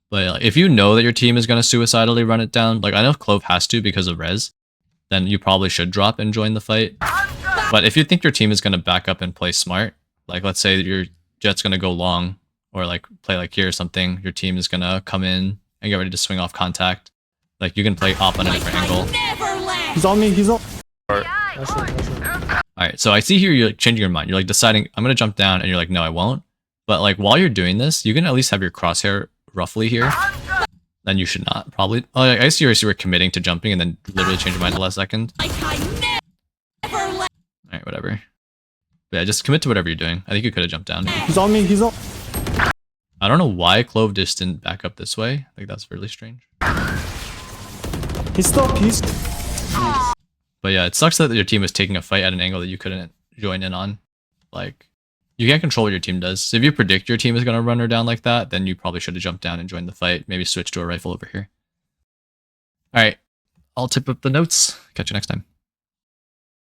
B: But like, if you know that your team is going to suicidally run it down, like I know Clove has to because of res, then you probably should drop and join the fight. But if you think your team is going to back up and play smart, like let's say your Jett's going to go long or like play like here or something, your team is going to come in and get ready to swing off contact. Like you can play op on a different angle.
D: Never left.
E: He's on me. He's on.
C: That's right, that's right.
B: Alright, so I see here you're like changing your mind. You're like deciding, I'm going to jump down, and you're like, no, I won't. But like while you're doing this, you can at least have your crosshair roughly here. Then you should not, probably. Oh, I see you were committing to jumping and then literally change your mind at the last second.
D: Like I never left.
B: Alright, whatever. But yeah, just commit to whatever you're doing. I think you could have jumped down.
E: He's on me. He's on.
B: I don't know why Clove just didn't back up this way. I think that's really strange.
E: He's stuck. He's.
B: But yeah, it sucks that your team was taking a fight at an angle that you couldn't join in on. Like, you can't control what your team does. So if you predict your team is going to run her down like that, then you probably should have jumped down and joined the fight. Maybe switch to a rifle over here. Alright, I'll tip up the notes. Catch you next time.